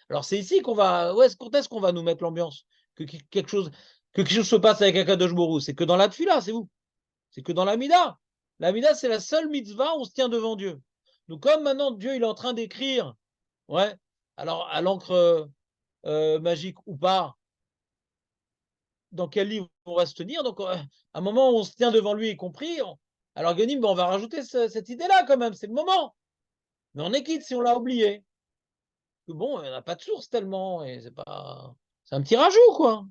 Alors c'est ici qu'on va, quand est-ce qu'on va nous mettre l'ambiance que quelque chose se passe avec Akadosh Borou? C'est que dans la tfila, c'est vous. C'est que dans la mida. La mida, c'est la seule mitzvah où on se tient devant Dieu. Donc comme maintenant Dieu il est en train d'écrire, ouais, alors à l'encre magique ou pas, dans quel livre on va se tenir. Donc à un moment où on se tient devant lui, y compris, alors Ganim, on va rajouter cette idée-là quand même, c'est le moment. Mais on est quitte si on l'a oublié. Bon, il n'y a pas de source tellement, et c'est un petit rajout, quoi.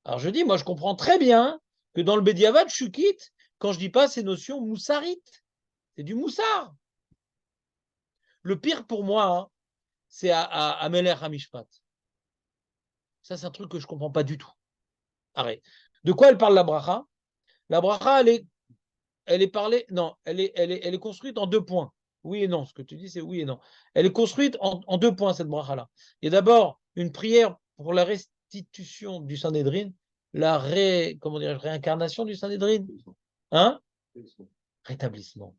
Alors je dis, moi je comprends très bien que dans le Bediavad, je suis quitte quand je dis pas ces notions moussarites. C'est du moussard. Le pire pour moi, hein, c'est à Meler Hamishpat. Ça, c'est un truc que je comprends pas du tout. Arrête. De quoi elle parle la bracha? La bracha, elle est parlée, non, elle est construite en deux points. Oui et non. Ce que tu dis, c'est oui et non. Elle est construite en deux points, cette bracha-là. Il y a d'abord une prière pour la restitution du Sanhédrin, comment dire, réincarnation du Sanhédrin. Hein? Rétablissement.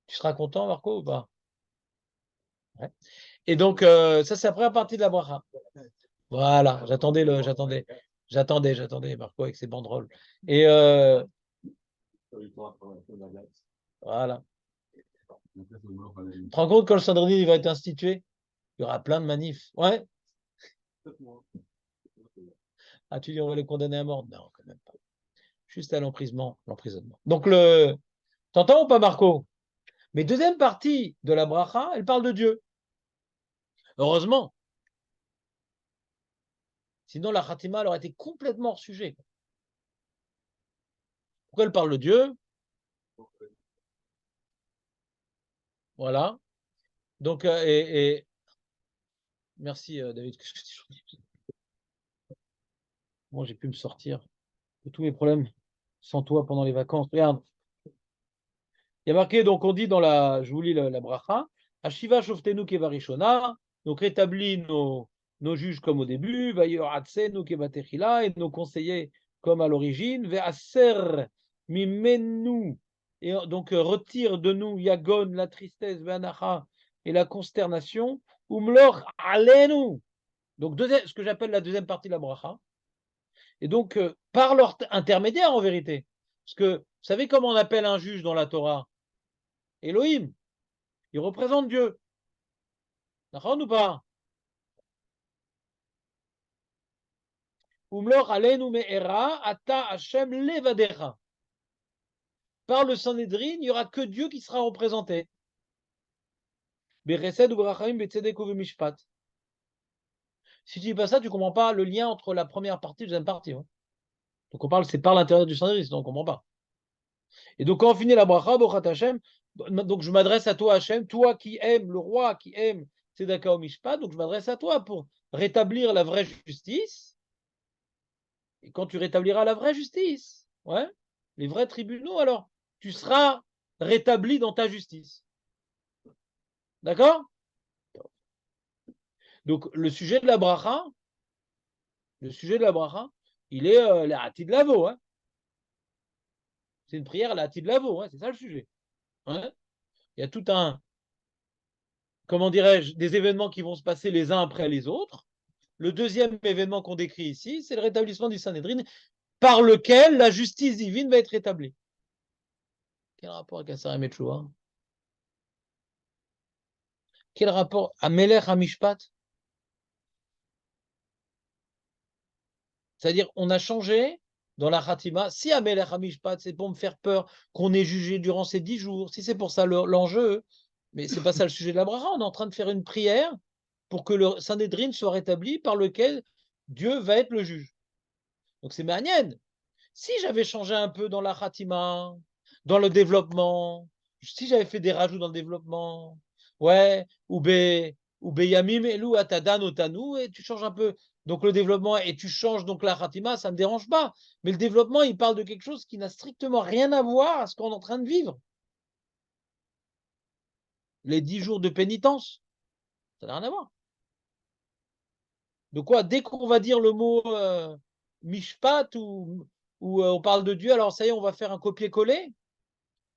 Tu seras content, Marco, ou pas? Ouais. Et donc, ça, c'est la première partie de la bracha. Voilà, j'attendais, Marco, avec ses banderoles. Et voilà. Tu te rends compte quand le Sanhédrin il va être institué, il y aura plein de manifs. Ouais. Ah, tu dis on va les condamner à mort? Non, quand même pas. Juste à l'emprisonnement. Donc, t'entends ou pas, Marco? Mais deuxième partie de la bracha, elle parle de Dieu. Heureusement. Sinon, la Khatima, elle aurait été complètement hors sujet. Pourquoi elle parle de Dieu? Voilà. Donc, merci, David. Moi, j'ai pu me sortir de tous mes problèmes sans toi pendant les vacances. Regarde. Il y a marqué, donc on dit dans la, je vous lis la bracha, Ashiva shoftenu kevarishona, donc rétablis nos juges comme au début, vayoratsenu kevatechila, et nos conseillers comme à l'origine, ve'aser mimenu, et donc retire de nous yagon, la tristesse, ve'anacha, et la consternation, umlor alenu, donc ce que j'appelle la deuxième partie de la bracha, et donc par leur intermédiaire en vérité, parce que vous savez comment on appelle un juge dans la Torah? Elohim, il représente Dieu. D'accord ou pas? Umlor alenu me'era ata Hashem levadecha. Par le Sanhédrin, il n'y aura que Dieu qui sera représenté. Beresed ou berachamim betzedek ou bemishpat. Si tu dis pas ça, tu ne comprends pas le lien entre la première partie et la deuxième partie. Hein. Donc on parle, c'est par l'intérieur du Sanhédrin, sinon on ne comprend pas. Et donc quand on finit la bracha, Bochat Hashem, donc je m'adresse à toi Hashem, toi qui aimes, le roi qui aime Tzedaka ou Mishpat, donc je m'adresse à toi pour rétablir la vraie justice. Et quand tu rétabliras la vraie justice, ouais, les vrais tribunaux, alors tu seras rétabli dans ta justice. D'accord? Donc le sujet de la bracha, il est la hati de lavo. Hein. C'est une prière à la hati de lavo, hein, c'est ça le sujet. Hein. Il y a tout un, comment dirais-je, des événements qui vont se passer les uns après les autres. Le deuxième événement qu'on décrit ici, c'est le rétablissement du Sanhédrin, par lequel la justice divine va être rétablie. Quel rapport avec Asar Metchoua? Quel rapport à Melech Hamishpat? C'est-à-dire, on a changé dans la Khatima. Si Amelech Hamishpat, c'est pour me faire peur qu'on ait jugé durant ces 10 jours, si c'est pour ça l'enjeu, mais c'est pas ça le sujet de la bracha, on est en train de faire une prière pour que le Sanhédrin soit rétabli par lequel Dieu va être le juge. Donc c'est manienne. Si j'avais changé un peu dans la Khatima, dans le développement, si j'avais fait des rajouts dans le développement, ouais, ou Yamim Elou Atadan Otanu, et tu changes un peu donc le développement et tu changes donc la Khatima, ça ne me dérange pas. Mais le développement, il parle de quelque chose qui n'a strictement rien à voir à ce qu'on est en train de vivre. Les 10 jours de pénitence, ça n'a rien à voir. De quoi? Dès qu'on va dire le mot mishpat ou on parle de Dieu, alors ça y est, on va faire un copier-coller.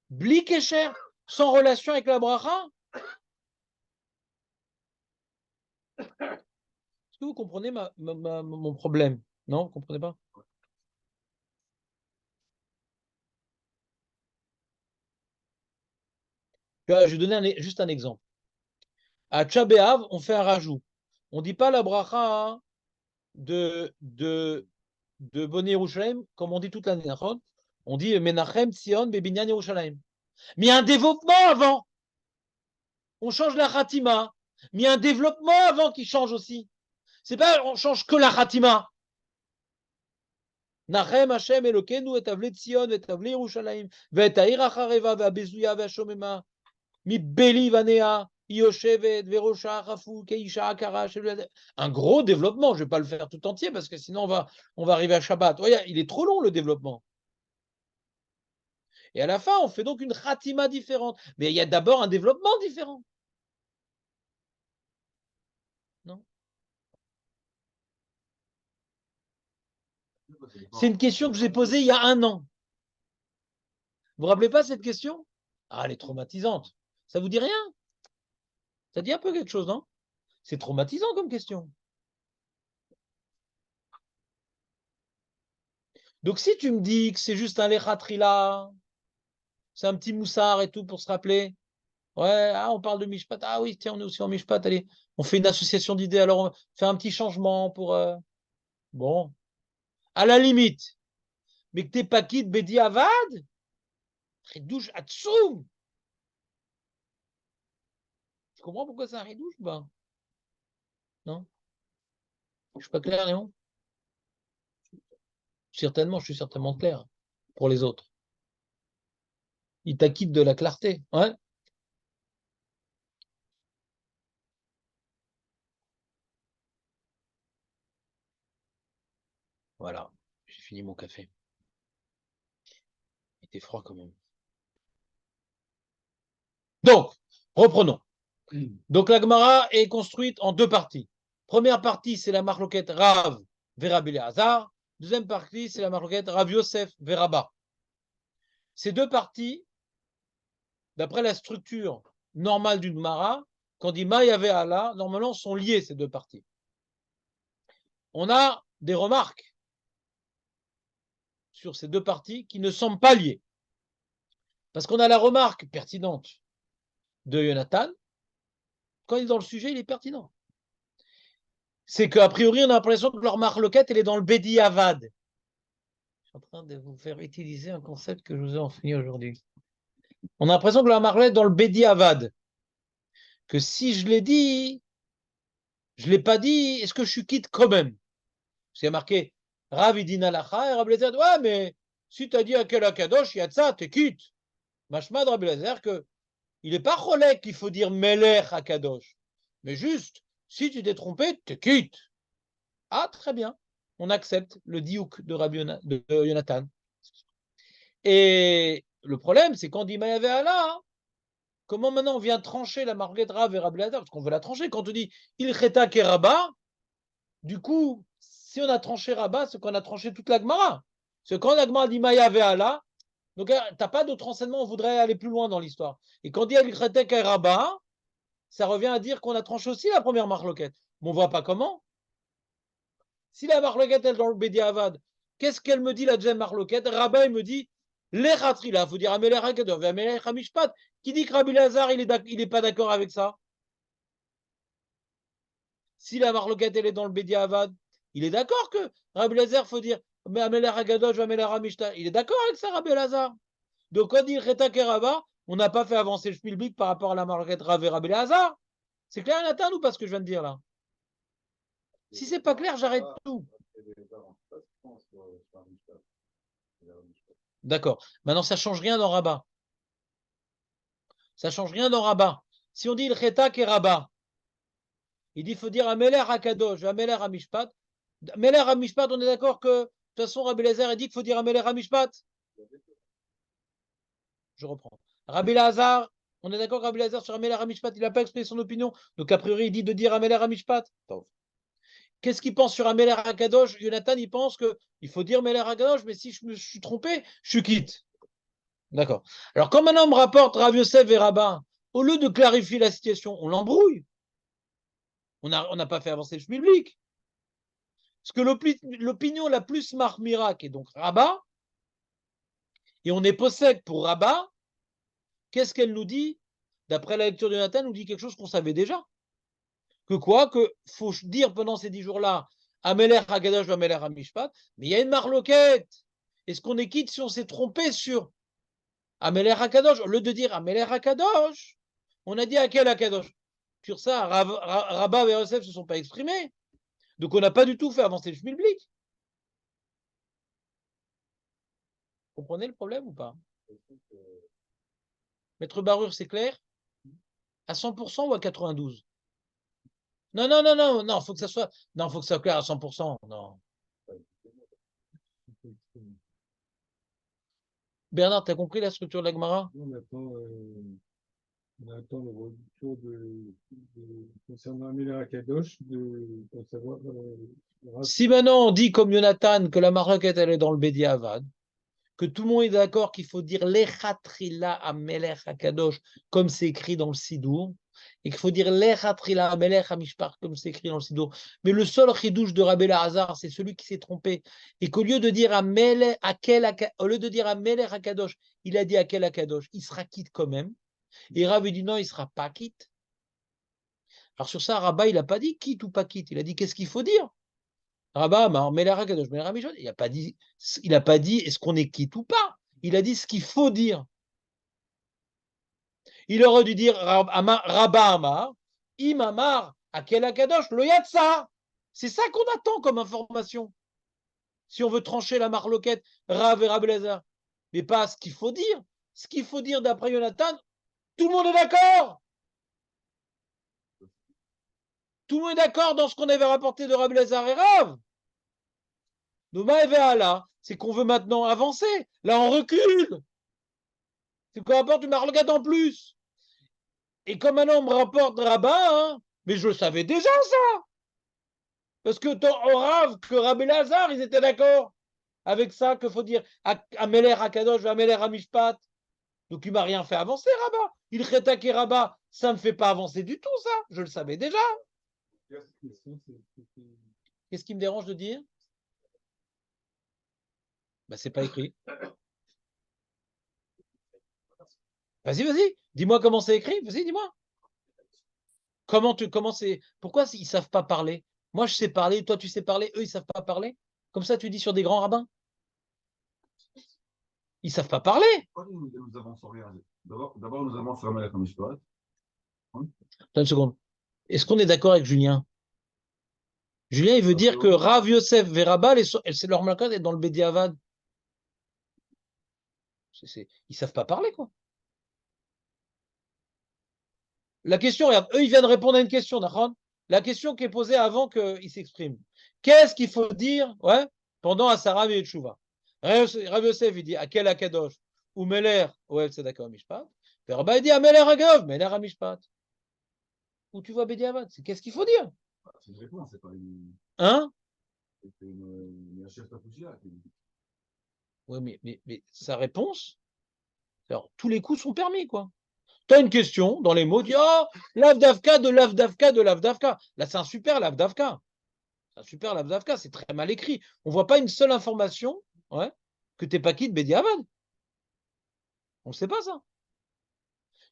Bli Kesher, sans relation avec la bracha. Est-ce que vous comprenez mon problème? Non, vous ne comprenez pas? Je vais donner juste un exemple. À Tchabéav, on fait un rajout. On ne dit pas la bracha de Boni Yerushalayim comme on dit toute l'année. On dit Menachem, Tzion, Bebinyan Yerushalayim. Mais il y a un développement avant. On change la Khatima. Mais il y a un développement avant qui change aussi. C'est pas on change que la Khatima. Nachem Hashem Elokeinu et Avle Tzion et Avle Yerushalayim et Aïr Achareva et Abezuya et Ashomema mi Beli Vanea Yoshevet Verosha Rafu Keisha Akara. Un gros développement. Je ne vais pas le faire tout entier parce que sinon on va arriver à Shabbat. Ouais, il est trop long le développement. Et à la fin, on fait donc une Khatima différente. Mais il y a d'abord un développement différent. Non? C'est une question que je vous ai posée il y a 1 an. Vous vous rappelez pas cette question? Ah, elle est traumatisante. Ça vous dit rien? Ça dit un peu quelque chose, non? C'est traumatisant comme question. Donc si tu me dis que c'est juste un lechatrila, c'est un petit moussard et tout pour se rappeler, ouais, ah, on parle de Mishpat, ah oui, tiens, on est aussi en Mishpat, allez, on fait une association d'idées, alors on fait un petit changement pour... Bon, à la limite, mais que t'es pas quitte Bedi Avad, Ridouche Atsoum. Tu comprends pourquoi c'est un ridouche? Ben, non? Je suis pas clair, Léon? Certainement, je suis certainement clair pour les autres. Il t'acquitte de la clarté, ouais? Voilà, j'ai fini mon café. Il était froid quand même. Donc, reprenons. Donc la Gemara est construite en deux parties. Première partie, c'est la marloquette Rav Rabbi Eliezer. Deuxième partie, c'est la marloquette Rav Yosef Rabba. Ces deux parties, d'après la structure normale d'une Gemara, quand on dit Maïave Allah, normalement sont liées ces deux parties. On a des remarques sur ces deux parties qui ne semblent pas liées. Parce qu'on a la remarque pertinente de Jonathan. Quand il est dans le sujet, il est pertinent. C'est qu'a priori, on a l'impression que leur marloquette, elle est dans le Bedi Avad. Je suis en train de vous faire utiliser un concept que je vous ai enseigné aujourd'hui. On a l'impression que leur marloquette est dans le Bedi Avad. Que si je l'ai dit, je ne l'ai pas dit, est-ce que je suis quitte quand même? Parce qu'il y a marqué Rav Idin Alacha et Rabbi Eliezer, ouais, mais si tu as dit à quel Akadosh, il y a de ça, t'es quitte. Mashma de Rabbi Eliezer que il n'est pas cholek qu'il faut dire Melech Akadosh. Mais juste, si tu t'es trompé, t'es quitte. Ah, très bien. On accepte le diouk de Rabbi de Jonathan. Et le problème, c'est qu'on dit Maïave Allah, comment maintenant on vient trancher la marguerite Rav et Rabbi Eliezer? Parce qu'on veut la trancher. Quand on dit Il Cheta Keraba, du coup, si on a tranché Rabat, c'est qu'on a tranché toute la Gemara. C'est quand la Gemara dit Maïave Allah, donc t'as pas d'autre enseignement, on voudrait aller plus loin dans l'histoire. Et quand on dit Il Cheta Keraba, ça revient à dire qu'on a tranché aussi la première marloquette. Mais on voit pas comment. Si la marloquette est dans le Bedi Avad, qu'est-ce qu'elle me dit la deuxième marloquette? Rabat, il me dit L'Echatrila, il faut dire Amelech HaKadosh, Amelech HaMishpat. Qui dit que Rabbi Lazar, il est pas d'accord avec ça? Si la marloquette, elle est dans le Bedi Avad, il est d'accord que Rabbi Lazar, il faut dire Amelech HaKadosh, Amelech HaMishpat. Il est d'accord avec ça, Rabbi Lazar. Donc, quand on dit Cheta Keraba, on n'a pas fait avancer le Spielblick par rapport à la marloquette Rav et Rabbi Lazar. C'est clair, Nathan, ou pas ce que je viens de dire là? Si c'est pas clair, j'arrête tout. D'accord. Maintenant, ça change rien dans Rabat. Ça change rien dans Rabat. Si on dit le Cheta et Rabat, il dit faut dire Ameler Akadosh, Ameler Amishpat. Ameler Amishpat, on est d'accord que de toute façon, Rabbi Lazar a dit qu'il faut dire Ameler Amishpat. Je reprends. Rabbi Lazar, on est d'accord que Rabbi Lazar sur Ameler Amishpat, il n'a pas exprimé son opinion. Donc a priori, il dit de dire Ameler Amishpat. Qu'est-ce qu'il pense sur Ameler Akadosh? Jonathan, il pense qu'il faut dire Ameler Akadosh, mais si je me suis trompé, je suis quitte. D'accord. Alors, quand maintenant on me rapporte Rav Yosef et Rabbin, au lieu de clarifier la situation, on l'embrouille. On n'a pas fait avancer le schmilblick. Parce que l'opinion la plus marmirac est donc Rabat, et on est possède pour Rabat, qu'est-ce qu'elle nous dit? D'après la lecture de Nathan, elle nous dit quelque chose qu'on savait déjà. Que quoi? Que faut dire pendant ces 10 jours-là, Ameler Hagadash ou Ameler Hamishpat, mais il y a une marloquette. Est-ce qu'on est quitte si on s'est trompé sur Ameler Hakadosh? Au lieu de dire Ameler Hakadosh, on a dit à quel Hakadosh? Sur ça, Rabat et Yosef ne se sont pas exprimés. Donc on n'a pas du tout fait avancer le schmilblick. Vous comprenez le problème ou pas? Maître Barure, c'est clair? À 100% ou à 92? Non, non, non, non, non, faut que ça soit. Non, faut que ça soit clair à 100%. Non. Bernard, t'as compris la structure de la Gemara? On attend le retour concernant Amélia Kadosh, pour savoir. Si maintenant on dit comme Jonathan que la marloquette elle est dans le Bedi Avad, que tout le monde est d'accord qu'il faut dire Lechatrila Amelech Akadosh comme c'est écrit dans le Sidour, et qu'il faut dire Lechatrila Amelech Amishpar comme c'est écrit dans le Sidour. Mais le seul chidouche de Rabbi Lazar, c'est celui qui s'est trompé, et qu'au lieu de dire Amelech Akadosh, il a dit Akel Akadosh, il sera quitte quand même. Et Rabbi dit non, il ne sera pas quitte. Alors sur ça, Rabbi, il n'a pas dit quitte ou pas quitte, il a dit qu'est-ce qu'il faut dire. Rabat, il n'a pas dit, est-ce qu'on est quitte ou pas. Il a dit ce qu'il faut dire. Il aurait dû dire Rabat Amar, Imamar, Akel Akadosh, lo Yatsa. C'est ça qu'on attend comme information. Si on veut trancher la marloquette, Rav et Rabelazar. Mais pas ce qu'il faut dire. Ce qu'il faut dire d'après Jonathan, tout le monde est d'accord. Tout le monde est d'accord dans ce qu'on avait rapporté de Rabelazar et Rav. C'est qu'on veut maintenant avancer. Là, on recule. C'est qu'on apporte une marloquette en plus. Et comme maintenant on me rapporte Rabat, hein, mais je le savais déjà ça. Parce que au Rav, que Rabbi Lazare, ils étaient d'accord avec ça, qu'il faut dire Ameler Akadosh, Ameler Amishpat. Donc il m'a rien fait avancer, Rabat. Il rétaquait Rabat, ça ne me fait pas avancer du tout, ça. Je le savais déjà. Qu'est-ce qui me dérange de dire? Bah, c'est pas écrit. Vas-y, vas-y. Dis-moi comment c'est écrit. Vas-y, dis-moi. Comment c'est. Pourquoi ils savent pas parler? Moi, je sais parler, toi, tu sais parler, eux, ils savent pas parler. Comme ça, tu dis sur des grands rabbins. Ils savent pas parler. Pourquoi nous avançons rien? D'abord, nous avançons sur la Mishpat. Attends une seconde. Est-ce qu'on est d'accord avec Julien? Julien, il veut dire que Rav Yosef Veraba, c'est leur malkat est dans le Bediavad. Ils savent pas parler, quoi. La question, regarde, eux, ils viennent répondre à une question, d'accord? La question qui est posée avant qu'ils s'expriment. Qu'est-ce qu'il faut dire, ouais, pendant Asara et Tchouva? Rav Yosef, il dit, à quel Akadosh? Ou Meler, ouais, c'est d'accord, Mishpat. Veraba, il dit, à Meler Agov, Meler à Mishpat. Où tu vois Bediavad? Qu'est-ce qu'il faut dire? C'est une réponse, c'est pas une. Hein? C'est une chef Tapouchia. Oui, mais sa réponse, alors, tous les coups sont permis, quoi. Tu as une question dans les mots, tu dis, oh, l'avdavka de l'avdavka de l'avdavka. Là, c'est un super l'avdavka. C'est un super l'avdavka, c'est très mal écrit. On ne voit pas une seule information, ouais, que tu n'es pas quitte Bédiavad. On ne sait pas ça.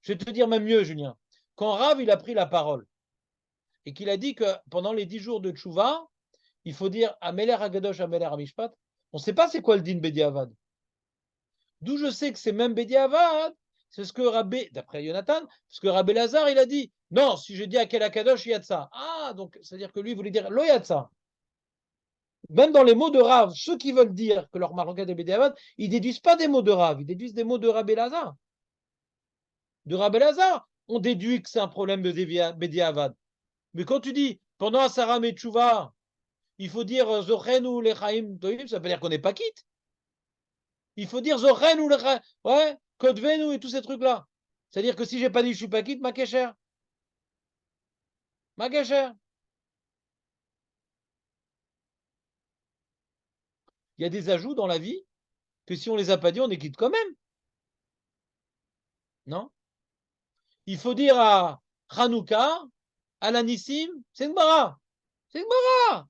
Je vais te dire même mieux, Julien. Quand Rav, il a pris la parole et qu'il a dit que pendant les 10 jours de Tchouva, il faut dire Ameler Agadosh, Ameler Amishpat, on ne sait pas c'est quoi le din Bédiavad. D'où je sais que c'est même Bédiavad, c'est ce que Rabbi, d'après Jonathan, ce que Rabbi Lazare, il a dit. Non, si je dis à quel Akadosh, il y a de ça. Ah, donc, c'est-à-dire que lui, il voulait dire Lo Yatsa. Même dans les mots de Rav, ceux qui veulent dire que leur marocain est Bédiavad, ils ne déduisent pas des mots de Rav, ils déduisent des mots de Rabbi Lazare. De Rabbi Lazare, on déduit que c'est un problème de Bédiavad. Mais quand tu dis, pendant Asara Metchouva, il faut dire Zochen ou Lechaim Toim, ça veut dire qu'on n'est pas quitte. Il faut dire Zochen ou Lechaim, ouais, Kodvenu et tous ces trucs-là. C'est-à-dire que si j'ai pas dit je suis pas quitte, ma kécher. Ma kécher. Il y a des ajouts dans la vie que si on les a pas dit, on est quitte quand même. Non? Il faut dire à Hanouka, à l'Anissim, c'est une bara. C'est une bara.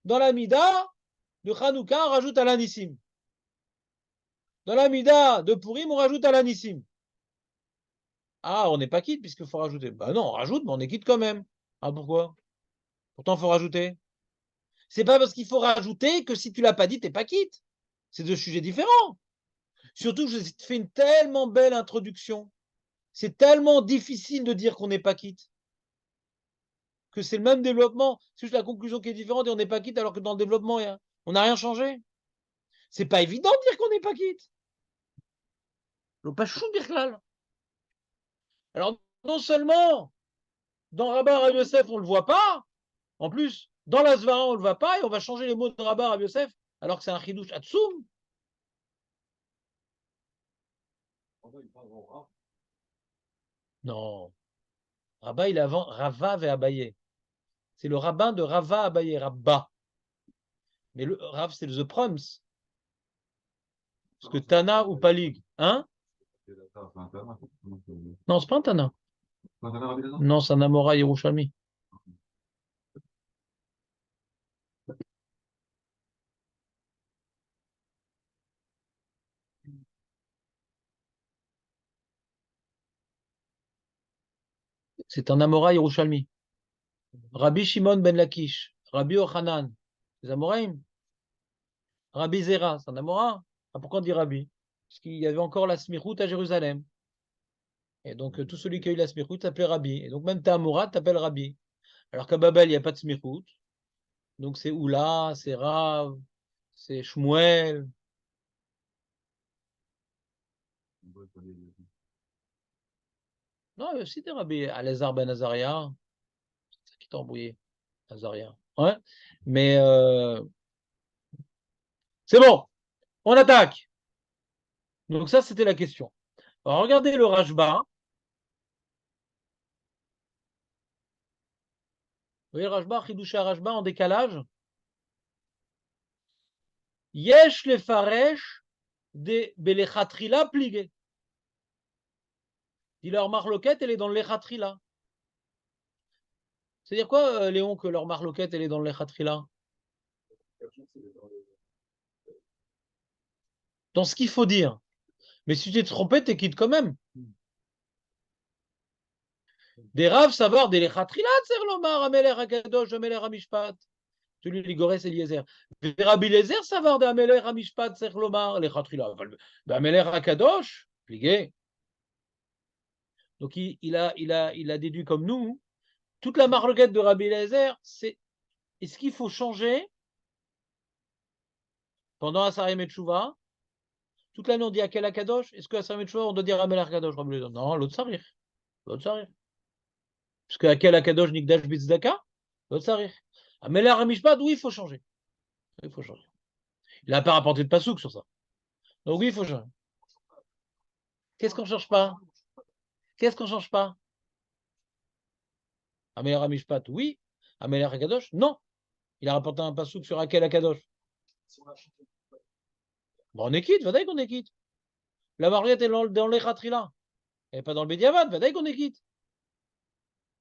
Dans la Mida de Hanouka, on rajoute à l'Anissim. Dans la Mida de Purim, on rajoute à l'Anissim. Ah, on n'est pas quitte puisqu'il faut rajouter. Bah non, on rajoute, mais on est quitte quand même. Ah, pourquoi? Pourtant, il faut rajouter. C'est pas parce qu'il faut rajouter que si tu l'as pas dit, t'es pas quitte. C'est deux sujets différents. Surtout que je fais une tellement belle introduction. C'est tellement difficile de dire qu'on n'est pas quitte. Que c'est le même développement. C'est juste la conclusion qui est différente et on n'est pas quitte alors que dans le développement, on n'a rien changé. C'est pas évident de dire qu'on n'est pas quitte. Pas chou Birklal. Alors, non seulement dans Rabbah Rav Yosef, on ne le voit pas, en plus, dans la Svara, on ne le voit pas, et on va changer les mots de Rabbah Rav Yosef, alors que c'est un Chidouche Atsoum. Non. Rabbah, il est avant Rava et Abaye. C'est le rabbin de Rava Abaye, Rabba. Mais le Rav, c'est le The Proms. Parce que Tana ou Palig. Hein? Non, c'est pas un Tana. Non, c'est un Amora Yerushalmi. C'est un Amora Yerushalmi. Rabbi Shimon ben Lakish. Rabbi Ochanan. Les Amoraïm. Rabbi Zera, c'est un Amora. Ah, pourquoi on dit Rabbi? Parce qu'il y avait encore la Smichout à Jérusalem. Et donc, tout celui qui a eu la Smichout s'appelait Rabbi. Et donc, même ta Amora t'appelle Rabbi. Alors qu'à Babel, il n'y a pas de Smichout. Donc, c'est Oula, c'est Rav, c'est Shmuel. Non, il y a aussi des Rabbi. Alezar ben Azaria. C'est ça qui t'a embrouillé. Azaria. Ouais. Mais C'est bon, on attaque. Donc ça, c'était la question. Alors, regardez le Rashba. Vous voyez le Rashba, Chidouché Rashba en décalage. Yesh le faresh de Belechatrila pligé. Dit leur marloquette, elle est dans le Lechatrila. C'est-à-dire quoi, Léon, que leur marloquette, elle est dans le Lechatrila? Dans ce qu'il faut dire. Mais si tu t'es trompé, t'es quitte quand même. Des raves savoir des Lechatrila, Tser Lomar, Ameler Akadosh, Ameler Amishpat. Celui de Ligorès Eliezer. Rabbi Eliezer savoir de Ameler Amishpat, Tser Lomar, Lechatrila. Ameler Akadosh, plié. Donc il a déduit comme nous. Toute la marloquette de Rabbi Eliezer, c'est est-ce qu'il faut changer pendant Asarim et Tchouva? Toute l'année, on dit Akel Akadosh. Est-ce que Asarim et Tchouva, on doit dire Ameler Akadosh? Non, l'autre sarir. L'autre sarir. Parce que Akel Akadosh Nikdash Bitzdaka, l'autre sarir. Ameler Amishpat, oui, il faut changer. Il faut changer. Il n'a pas rapporté de pasouk sur ça. Donc oui, il faut changer. Qu'est-ce qu'on ne change pas? Qu'est-ce qu'on ne change pas? Ameler Amishpat, oui. Ameler Akadosh, non. Il a rapporté un pasouk sur Akel Akadosh. Bon, on est quitte, vadaï qu'on est quitte. La marguerite est dans l'Echatrila. Elle n'est pas dans le Bédiavad, vadaï qu'on est quitte.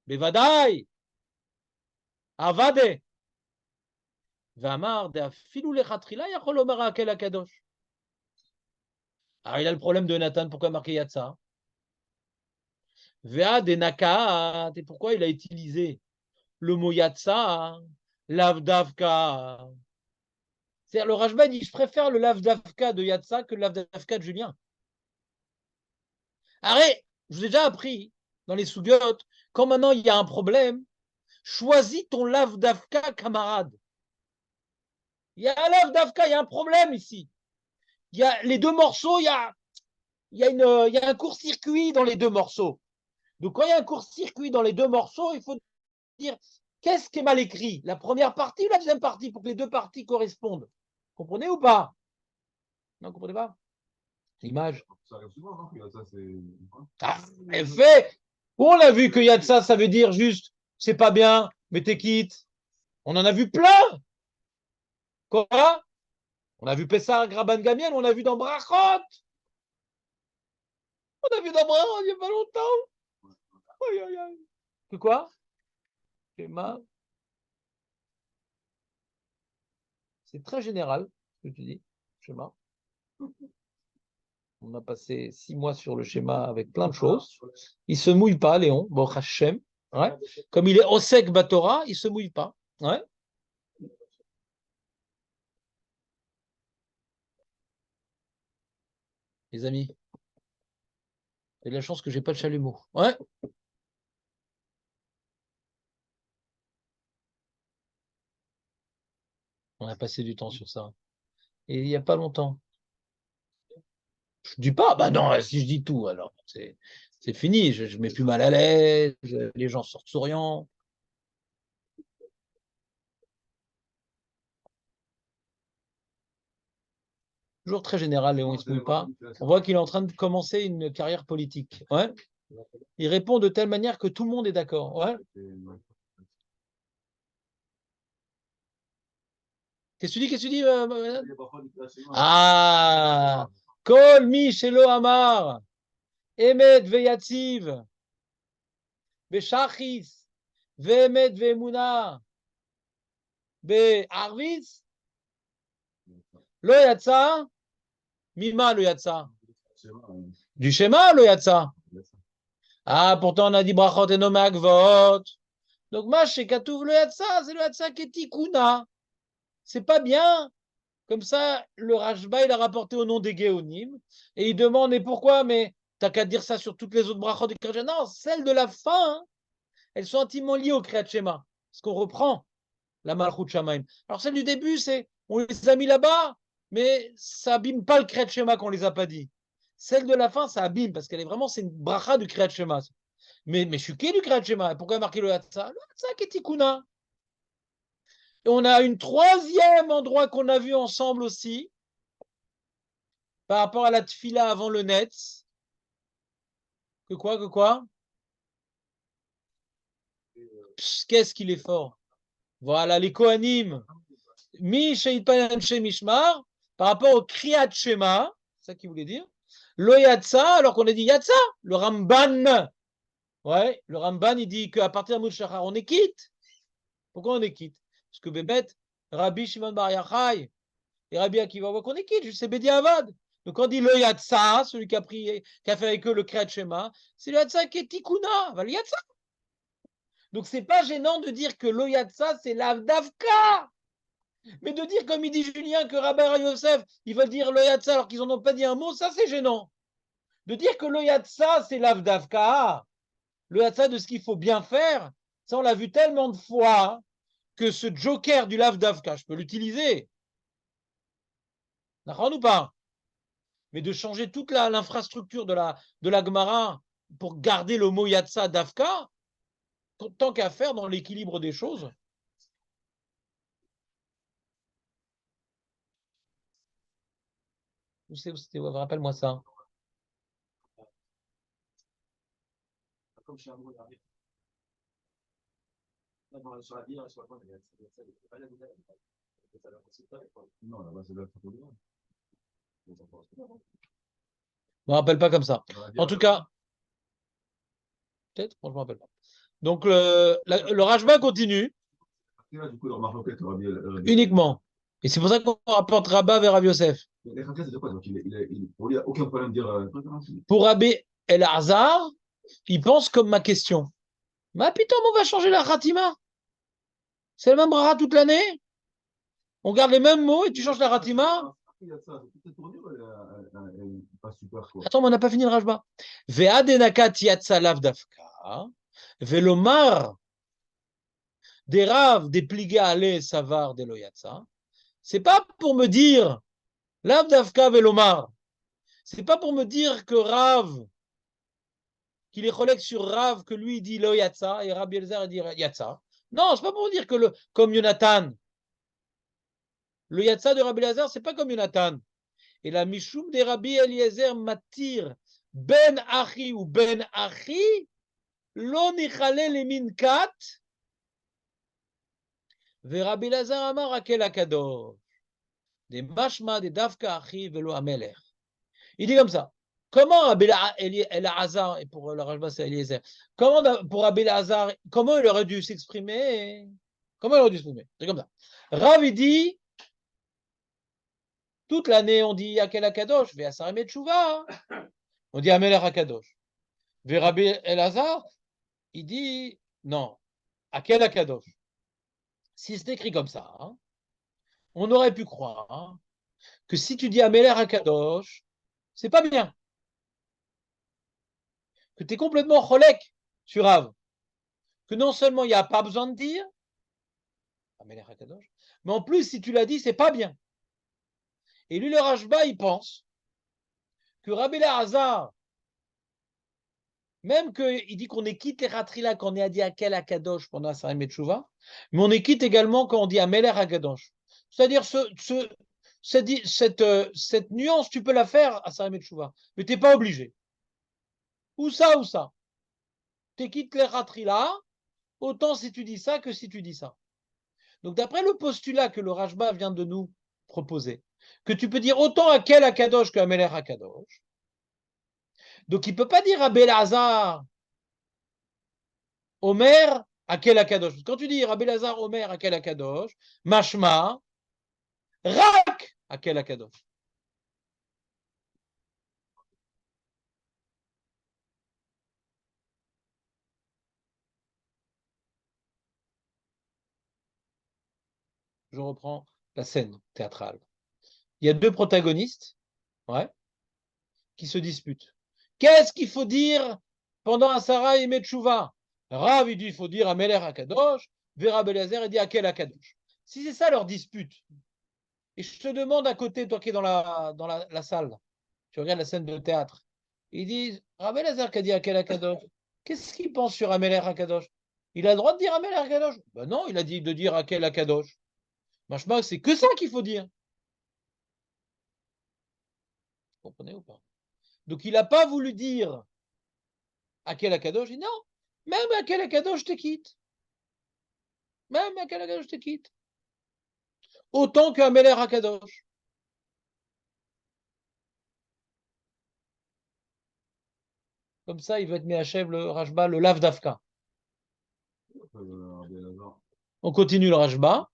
Mais vadaï, avade. Vamar de afilou l'Echatrila, yachol omar Akel Akadosh. Alors il a le problème de Nathan, pourquoi marquer Yatsa? Vea de Nakaat, et pourquoi il a utilisé le mot Yatsa, Lavdavka? C'est-à-dire, le Rashba dit je préfère le Lavdavka de Yatsa que le Lavdavka de Julien. Arrête, je vous ai déjà appris dans les sougiotes, quand maintenant il y a un problème, choisis ton Lavdavka, camarade. Il y a un Lavdavka, il y a un problème ici. Il y a les deux morceaux, il y a un court-circuit dans les deux morceaux. Donc, quand il y a un court-circuit dans les deux morceaux, il faut dire qu'est-ce qui est mal écrit, la première partie ou la deuxième partie, pour que les deux parties correspondent. Comprenez ou pas? Non, vous comprenez pas? L'image. Ça arrive souvent, non? Ça, c'est. Ah, fait. On l'a vu qu'il y a de ça, ça veut dire juste, c'est pas bien, mais t'es quitte. On en a vu plein. Quoi? On a vu Pessar, Graban Gamiel, on a vu dans Brachot. On a vu dans Brachot il n'y a pas longtemps. Aïe, aïe, aïe. Que quoi? Schéma. C'est très général, ce que tu dis, schéma. On a passé 6 mois sur le schéma avec plein de choses. Il ne se mouille pas, Léon, bon Hachem. Ouais. Comme il est Osek Batora, il ne se mouille pas. Ouais. Les amis, il y a de la chance que je n'ai pas de chalumeau. Ouais. On a passé du temps sur ça. Et il n'y a pas longtemps. Je ne dis pas, bah non, si je dis tout, alors c'est fini, je ne mets plus mal à l'aise, les gens sortent souriants. Toujours très général, Léon, il ne se mouille pas. On voit qu'il est en train de commencer une carrière politique. Ouais. Il répond de telle manière que tout le monde est d'accord. Ouais. Qu'est-ce que tu dis? Qu'est-ce que tu dis? Ah, Kol mi shelo amar, emet veyatziv, beshachis, ve'emet ve'emuna, be'arvis, lo yatsa, mima lo yatsa. Du schéma lo yatsa. Ah, pourtant on a dit brachot et nommé agvot. Donc moi, chez Katouv le yatsa, c'est le yatsa qui est tikuna. C'est pas bien. Comme ça, le Rashba, il a rapporté au nom des Géonim. Et il demande, et pourquoi? Mais t'as qu'à dire ça sur toutes les autres brachot du Kriyat Shema. Non, celles de la fin, hein, elles sont intimement liées au Kriyat Shema. Parce qu'on reprend la Malchut Shamaim. Alors celle du début, c'est, on les a mis là-bas, mais ça abîme pas le Kriyat Shema qu'on les a pas dit. Celle de la fin, ça abîme, parce qu'elle est vraiment, c'est une bracha du Kriyat Shema. Mais je suis qui du Kriyat Shema? Pourquoi marquer le Hatsa? Le Hatsa qui est Tikuna. Et on a une troisième endroit qu'on a vu ensemble aussi, par rapport à la tfila avant le netz. Que quoi? Qu'est-ce qu'il est fort. Voilà, les Kohanim. Mi sheitpanem mishmar, par rapport au kriyat shema, c'est ça qu'il voulait dire. Lo yatsa, alors qu'on a dit yatsa, le Ramban. Ouais, le Ramban, il dit qu'à partir de Mouchachar, on est quitte. Pourquoi on est quitte? Parce que Bébet, Rabbi Shimon Bar Yochai et Rabbi Akiva voient qu'on est quitte, c'est Bediavad. Donc on dit le Yatsa, celui qui a fait avec eux le Kriyat Shema, c'est le Yatsa qui est Tikuna, le Yatsa. Donc c'est pas gênant de dire que le Yatsa, c'est l'Avdavka. Mais de dire, comme il dit Julien, que Rabbi Yosef, ils veulent dire le Yatsa alors qu'ils n'en ont pas dit un mot, ça c'est gênant. De dire que le Yatsa, c'est l'Avdavka, le Yatsa de ce qu'il faut bien faire, ça on l'a vu tellement de fois que ce joker du l'Avdavka, je peux l'utiliser. D'accord ou pas? Mais de changer toute l'infrastructure de la Gemara pour garder le mot Yatsa Davka, tant qu'à faire dans l'équilibre des choses. Rappelle-moi ça. Non, là-bas, c'est l'autre photo. Je me rappelle pas comme ça. En tout cas, peut-être, je me rappelle pas. Donc le Rajba continue. Du coup, Uniquement. Et c'est pour ça qu'on rapporte Rabba vers Rabbi Yosef. Les Khakas, c'est de quoi? Donc, pour lui, il n'y a aucun problème de dire. Pour Rabbi El Hazar, il pense comme ma question. Mais putain, on va changer la Khatima. C'est le même Rara toute l'année. On garde les mêmes mots et tu changes la Khatima. Attends, mais on n'a pas fini le Rajba. Ve'adenakat yatsa lav dafka. Ve'lomar des rav des pliga ale savar de loyatsa. C'est pas pour me dire lav dafka ve'lomar. C'est pas pour me dire que Rav, qu'il est collègue sur Rav, que lui dit lo yatsa et Rabbi Elazar dit yatsa. Non, c'est pas pour dire que comme Yonatan. Le yatsa de Rabbi Elazar, c'est pas comme Yonatan. Et la Mishum de Rabbi Eliezer matir ben achi ou ben achi lo nichale le minkat ve Rabbi Elazar amar akel akadosh de mashma de davka achi velo amelech. Il dit comme ça. Comment Rabbi Elazar, et pour le Rajba c'est Eliezer, comment pour Rabbi Elazar, comment il aurait dû s'exprimer? Comment il aurait dû s'exprimer? C'est comme ça. Rav il dit toute l'année, on dit Akel Akadosh, Ve'asar et Tshuva. On dit Amelech Akadosh. Rabbi Elazar, il dit non, Akel Akadosh. Si c'est écrit comme ça, hein, on aurait pu croire que si tu dis Amelech Akadosh, c'est pas bien. Que tu es complètement cholek sur Rav. Que non seulement il n'y a pas besoin de dire Amelech Akadosh, mais en plus, si tu l'as dit, c'est pas bien. Et lui, le Rajba, il pense que Rabbi Elazar, même qu'il dit qu'on est quitte les ratrila quand on est dit Akel Akadosh pendant Asarim et Tshuva, mais on est quitte également quand on dit Ameler Akadosh. C'est-à-dire cette nuance, tu peux la faire à Asarim et Tshuva, mais tu n'es pas obligé. Ou ça. Tu es quitte les ratrila, autant si tu dis ça que si tu dis ça. Donc d'après le postulat que le Rajba vient de nous proposer, que tu peux dire autant Akel Akadosh que Ameler Akadosh, donc il ne peut pas dire Rabbi Elazar Omer, Akel Akadosh. Quand tu dis Rabbi Elazar Omer, Akel Akadosh, Mashma, Rak, Akel Akadosh. Je reprends la scène théâtrale. Il y a deux protagonistes, qui se disputent. Qu'est-ce qu'il faut dire pendant un Sarah et Metchouva? Rav, il dit il faut dire Ameler Akadosh, Vera Belazer, il dit Akel Akadosh. Si c'est ça leur dispute, et je te demande à côté, toi qui es dans la salle, tu regardes la scène de théâtre, ils disent Rabbi Elazar qui a dit Akel Akadosh. Qu'est-ce qu'il pense sur Ameler Akadosh? Il a le droit de dire Ameler Akadosh? Ben non, il a dit de dire Akel Akadosh. Machma, c'est que ça qu'il faut dire. Vous comprenez ou pas? Donc, il n'a pas voulu dire à quel Akadosh. Il dit non, même à quel Akadosh je te quitte. Même à quel Akadosh je te quitte. Autant qu'un Meler Akadosh. Comme ça, il va être mis à chèvre le Rashba, le Lav Dafka. On continue le Rashba.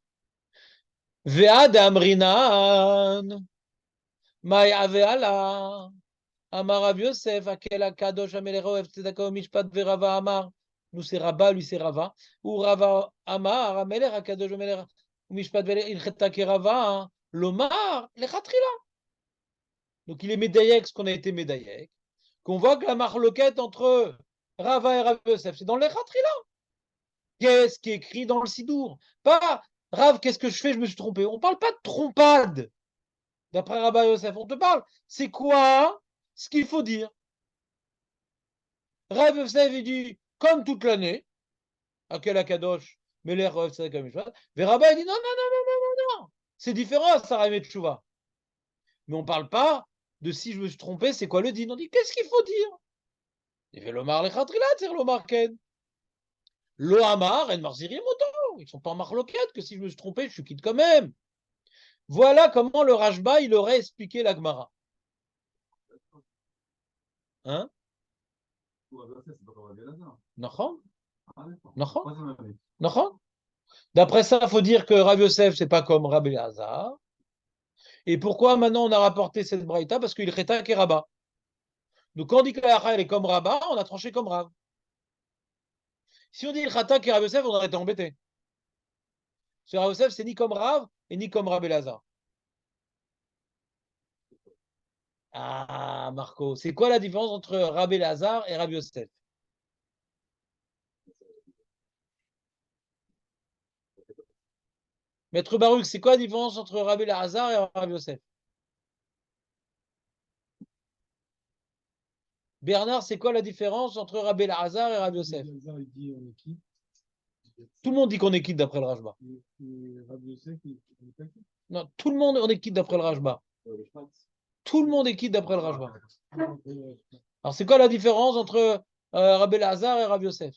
Ve'ad amrinan. Maya ve'ala. Amar Rav Yosef, akel akadosh amelero ev tzedaka mishpat ve'Rava amar. Nous c'est Rabba, lui c'est Rava. Ou Rava amar ameler akadosh ameler mishpat ve'ilcheta kerava. Lomar lechatrila. Donc il est médaillek, ce qu'on a été médaillek. Qu'on voit que la marloquette entre Rava et Rav Yosef, c'est dans lechatrila. Qu'est-ce qui est écrit dans le Sidour? Pas Rav, qu'est-ce que je fais? Je me suis trompé. On ne parle pas de trompade. D'après Rabbi Yosef, on te parle. C'est quoi ce qu'il faut dire? Rav Yosef, il dit, comme toute l'année, à quel Akadosh, mais l'air c'est comme une chose. Mais Rabbi, il dit, non, non, non, non, non, non, non. C'est différent, Sarah et Tchouva. Mais on ne parle pas de si je me suis trompé, c'est quoi le din? On dit, qu'est-ce qu'il faut dire? Il fait l'Omar lechatrila, c'est l'Omar ken. Lo Amar, en Marzirim autant. Ils ne sont pas en marloquette, que si je me suis trompé, je suis quitte quand même. Voilà comment le Rashba, il aurait expliqué la Gemara. Hein? Nachon? Nachon? D'après ça, il faut dire que Rav Yosef, c'est pas comme Rabbi Elazar. Et pourquoi maintenant on a rapporté cette braïta? Parce qu'il est Cheta qui est Rabba. Donc quand on dit que la elle est comme Rabba, on a tranché comme Rav. Si on dit le Cheta qui est Rav Yosef, on aurait été embêté. Ce Rav Yosef, c'est ni comme Rav et ni comme Rabbi Elazar. Ah, Marco, c'est quoi la différence entre Rabbi Elazar et Rav Yosef? Maître Baruch, c'est quoi la différence entre Rabbi Elazar et Rav Yosef? Bernard, c'est quoi la différence entre Rabbi Elazar et Rav Yosef? Tout le monde dit qu'on est quitte d'après le Rashba. Non, tout le monde on est quitte d'après le Rashba. Tout le monde est quitte d'après le Rashba. Alors, c'est quoi la différence entre Rabbi Elazar et Rav Yosef?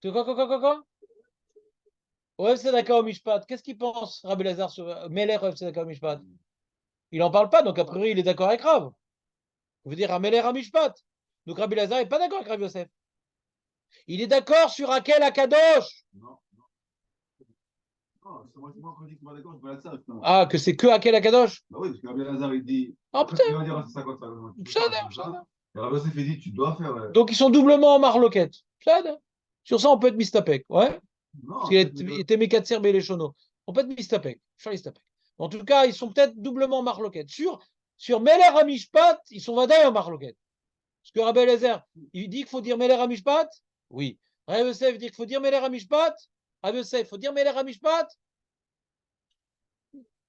Quoi? Ouais, c'est d'accord au Mishpat. Qu'est-ce qu'il pense, Rabbi Elazar, sur Meler, c'est d'accord au Mishpat? Il n'en parle pas, donc a priori, il est d'accord avec Rav. Vous dire Meler à Mishpat. Donc Rabbi Elazar n'est pas d'accord avec Rav Yosef. Il est d'accord sur Akel Akadosh. Non, c'est moi quand je dis que je suis pas d'accord, je vais là-dessus. Ah, que c'est que Akel Akadosh? Bah oui, parce que Rabbi Lazare, il dit. Ah, Après, il va dire, c'est ça quoi ça. Et Rabbi Yosef, il dit, tu dois faire. Donc ils sont doublement en marloquette. Sur ça, on peut être mistapek. Ouais. Non, Parce qu'il était Mekatser Beléchono. On peut être mistapek. En tout cas, ils sont peut-être doublement en marloquette. Sur Meler Amishpat, ils sont vadaï en marloquette. Parce que Rabbi Elazar, il dit qu'il faut dire Meler Amishpat. Oui. Rabbi Yosef dit qu'il faut dire Meler Amishpat. Rabbi Yosef, il faut dire Meler Amishpat.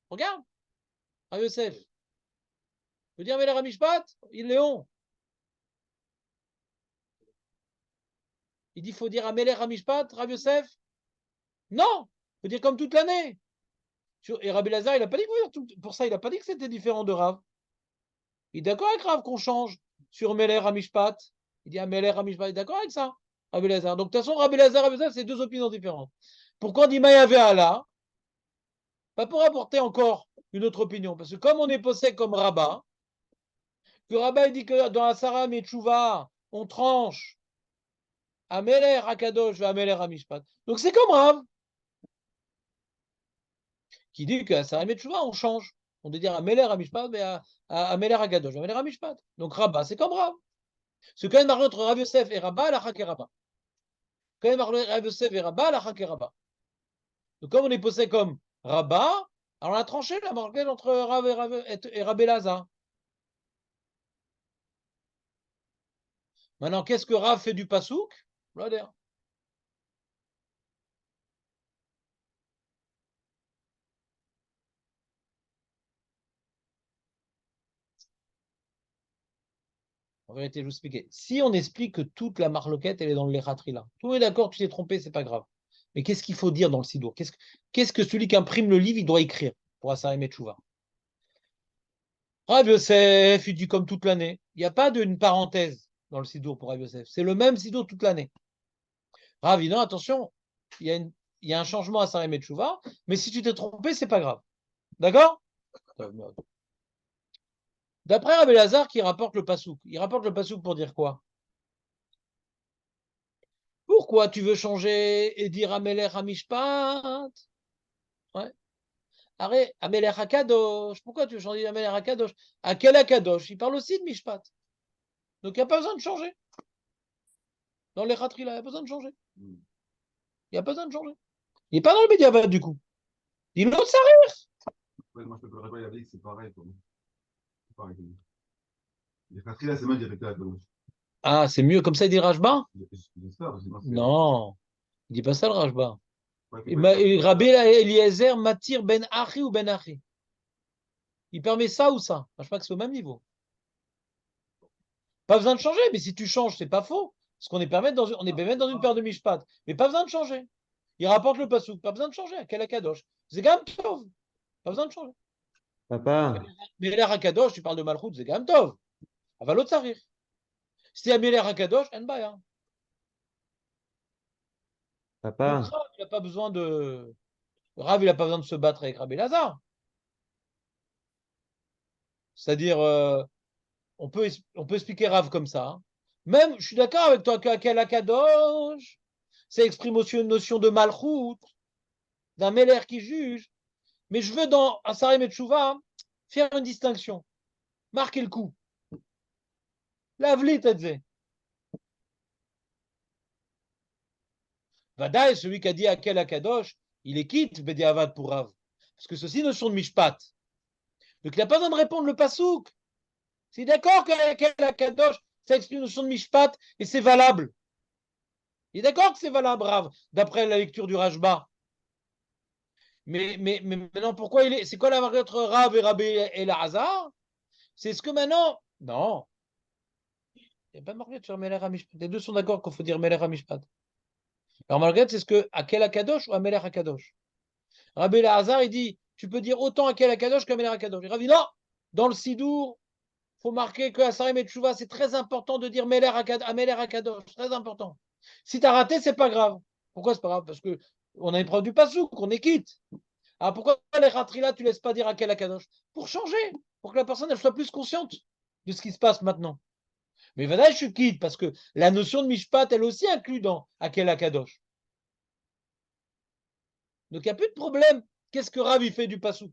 Regarde. Rabbi Yosef. Il faut dire Meler Amishpat. Il est Léon. Il dit qu'il faut dire Meler Amishpat, Rabbi Yosef. Non. Il faut dire comme toute l'année. Et Rabbi Elazar, il n'a pas dit que pour ça, il n'a pas dit que c'était différent de Rav. Il est d'accord avec Rav qu'on change sur Meler Amishpat. Il dit Meler Amishpat, il est d'accord avec ça, Rabbi Elazar. Donc de toute façon, Rabbi Elazar et Rabbi Yosef, c'est deux opinions différentes. Pourquoi on dit Mayavé Allah? Pas pour apporter encore une autre opinion. Parce que comme on est posé comme Rabat, que Rabat dit que dans la Sarah Metchouva, on tranche à Meler Akadosh et à Meler Amishpat. Donc c'est comme Rav qui dit qu'à Sarah Metchouva, on change. On doit dire à Meler Amishpat et à Meler Akadosh, à Meler Amishpat. Donc Rabat, c'est comme Rav. Ce quand même marqué entre Rav Yosef et Rabat, la Hak et Rabat. Quand même marqué Rav Yosef et Rabat, la Hak et Rabat. Donc comme on est posé comme Rabat, alors on a tranché la marquette entre Rav et Rabbi Elazar. Maintenant, qu'est-ce que Rav fait du pasouk? On En vérité, je vous expliquer. Si on explique que toute la marloquette, elle est dans le Lechatrila, tout le monde est d'accord, tu t'es trompé, c'est pas grave. Mais qu'est-ce qu'il faut dire dans le Sidour? Qu'est-ce que celui qui imprime le livre, il doit écrire pour Asarem et Tchouva? Rav Yosef, il dit comme toute l'année. Il n'y a pas d'une parenthèse dans le Sidour pour Rav Yosef. C'est le même Sidour toute l'année. Rav, non, attention, il y a un changement à Sarim et Tchouva, mais si tu t'es trompé, c'est pas grave. D'accord? D'après Rabbi Lazare qui rapporte le pasouk, il rapporte le pasouk pour dire quoi? Pourquoi tu veux changer et dire Amelech Hamishpat? Ouais. Arrête, Amelech Hakadosh. Pourquoi tu veux changer Amelech Hakadosh? À quel Hakadosh? Il parle aussi de Mishpat. Donc il n'y a pas besoin de changer. Dans les Khatrila, il n'y a pas besoin de changer. Il n'y a pas besoin de changer. Il n'est pas dans le Mediavad du coup. Il l'autre ça. Ouais, moi, je peux pas dire que c'est pareil pour moi. C'est pareil. Les Khatri, c'est mal direct à la gauche. Ah, c'est mieux comme ça, il dit Rajba? J'espère, sinon c'est. Non, il dit pas ça le Rajba. Ouais, Rabbi Eliezer Matir Ben Achi ou Ben Achi. Il permet ça ou ça? Je crois que c'est au même niveau. Pas besoin de changer, mais si tu changes, c'est pas faux. Parce qu'on est permis on est permis dans une paire de mishpat. Mais pas besoin de changer. Il rapporte le pasouk, pas besoin de changer. Quel akadosh? C'est quand même tov. Pas besoin de changer. Papa, Mais l'air akadosh, tu parles de malchut, c'est quand même tov. Aval l'autre sarir. Si tu as mis l'air akadosh, en baya. Donc papa, Rav, il n'a pas besoin de. Rav, il n'a pas besoin de se battre avec Rabbi Lazare. C'est-à-dire, on peut expliquer Rav comme ça. Hein. Même, je suis d'accord avec toi qu'Akel Akadosh, ça exprime aussi une notion de malchut, d'un Meller qui juge. Mais je veux dans Asarim et Tchouva faire une distinction, marquer le coup. Lavli, t'as dit. Vadaï, celui qui a dit Akel Akadosh, il est quitte Bediavad pour Rav. Parce que ceci notion de Mishpat. Donc il n'a pas besoin de répondre le pasouk. C'est d'accord qu'Akel Akadosh, ça exprime une notion de Mishpat et c'est valable. Il est d'accord que c'est valable, Rav, d'après la lecture du Rajba. Mais maintenant, pourquoi il est. C'est quoi la marque entre Rav et Rabbi et Lazare? C'est ce que maintenant. Non. Il n'y a pas de marque sur Melech HaMishpat. Les deux sont d'accord qu'il faut dire Melech HaMishpat. Alors, Margaret, c'est ce que Akel Akadosh ou Amelech Akadosh. Rabbi Lazare, il dit tu peux dire autant Akel Akadosh qu'Amelech Akadosh. Rav dit non. Dans le Sidour, il faut marquer que Asarim et Tchouva, c'est très important de dire Melech Akadosh. Très important. Si tu as raté, c'est pas grave. Pourquoi c'est pas grave? Parce que on a une preuve du Passouk, qu'on est quitte. Alors pourquoi les Khatrila, tu ne laisses pas dire à quel Akadosh? Pour changer, pour que la personne elle soit plus consciente de ce qui se passe maintenant. Mais voilà, je suis quitte parce que la notion de Mishpat, elle aussi inclut dans Akel Akadosh. Donc il n'y a plus de problème. Qu'est-ce que Rav il fait du Passouk?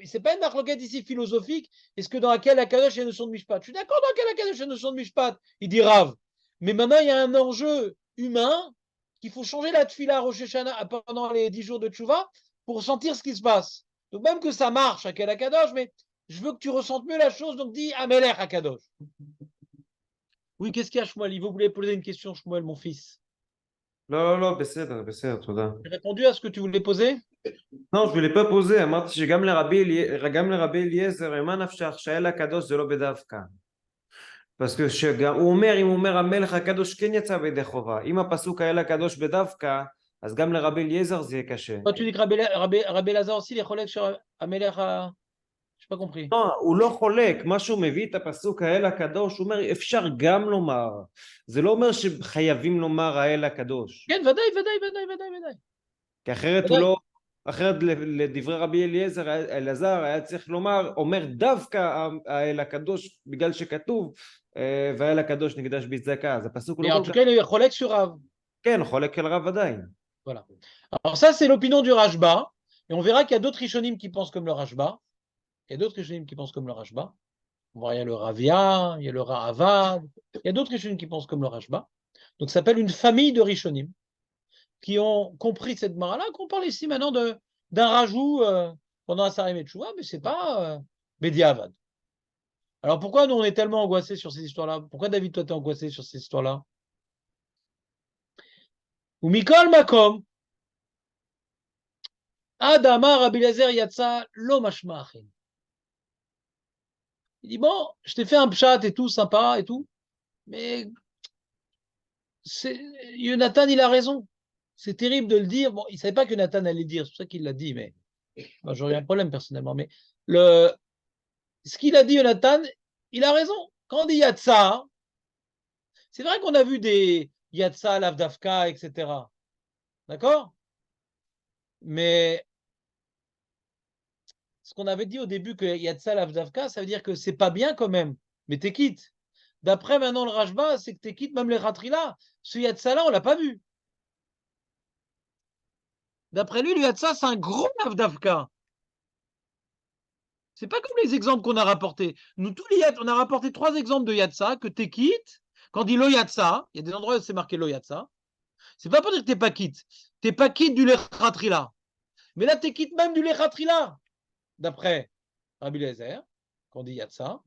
C'est pas une marloquette ici philosophique. Est-ce que dans Akel Akadosh, il y a une notion de Mishpat? Je suis d'accord dans Akel Akadosh, il y a une notion de Mishpat. Il dit Rav. Mais maintenant, il y a un enjeu humain qu'il faut changer la tfila Rosh Hashanah pendant les 10 jours de Tchouva pour sentir ce qui se passe. Donc même que ça marche à Akel Akadosh, mais je veux que tu ressentes mieux la chose, donc dis Amelech Akadosh. Oui, qu'est-ce qu'il y a, Shmuel? Vous voulez poser une question, Shmuel, mon fils? לא, לא, לא, בסדר, בסדר, תודה. J'ai répondu à ce que tu voulais poser? לא, je voulais pas poser, אמרתי שגם לרבי אליעזר, מה נפשך שהאל הקדוש זה לא בדווקא. parce que הוא אומר, אם הוא אומר המלך הקדוש כן יצא בידי חובה, אם הפסוק האל הקדוש בדווקא, אז גם לרבי אליעזר זה יהיה קשה. Toi, tu dis que Rabbi Lazare aussi, il est collègues sur Amelech. Je n'ai pas compris. לא, הוא לא חולק, מה שהוא מביא את הפסוק האל הקדוש, הוא אומר אפשר גם לומר, זה לא אומר שחייבים לומר האל הקדוש. כן, ודאי. כי אחרת הוא לא, אחרת לדברי רבי אליעזר, אלעזר היה צריך לומר, אומר דווקא האל הקדוש, בגלל שכתוב, והאל הקדוש נקדש בצדקה, אז הפסוק הוא לא en כל tout כך... cas, il est collègue sur Rav. כן, חולק אל רב עדיין. Voilà. Alors ça, c'est l'opinion du Rajba. Et on verra qu'il y a d'autres Rishonim qui pensent comme le Rajba. Il y a d'autres Rishonim qui pensent comme le Rajba. On voit, il y a le Ravia, il y a le Ra'avad. Il y a d'autres Rishonim qui pensent comme le Rajba. Donc ça s'appelle une famille de Rishonim qui ont compris cette mara-là, qu'on parle ici maintenant d'un rajout pendant Asarim et Tchouva, mais c'est pas Bediavad. Alors pourquoi nous on est tellement angoissés sur ces histoires-là? Pourquoi David, toi, t'es angoissé sur ces histoires-là? Ou Mikol Makom, Adama Rabbi Lazer Yatsa Lo Mashma Achin. Il dit bon, je t'ai fait un pshat et tout, sympa et tout, mais Jonathan, il a raison. C'est terrible de le dire. Bon, il ne savait pas que Nathan allait le dire, c'est pour ça qu'il l'a dit, mais Moi, j'aurais un problème personnellement. Mais ce qu'il a dit, Jonathan, il a raison. Quand on dit Yatsa, c'est vrai qu'on a vu des Yatsa, Lavdavka, etc. D'accord? Mais ce qu'on avait dit au début que Yatsa, Lavdavka, ça veut dire que c'est pas bien quand même. Mais t'es quitte. D'après maintenant le Rajba, c'est que t'es quitte même les Ratrila. Ce Yatsa là, on l'a pas vu. D'après lui, le Yatsa, c'est un gros Lavdavka. C'est pas comme les exemples qu'on a rapportés. Nous, tous les on a rapporté 3 exemples de Yatsa que t'es quitte. Quand on dit lo Yatsa, il y a des endroits où c'est marqué lo Yatsa. C'est pas pour dire que t'es pas quitte. T'es pas quitte du Lechatrila. Mais là, t'es quitte même du Lechatrila. D'après Rabbi Eliezer, quand on dit Yatsa.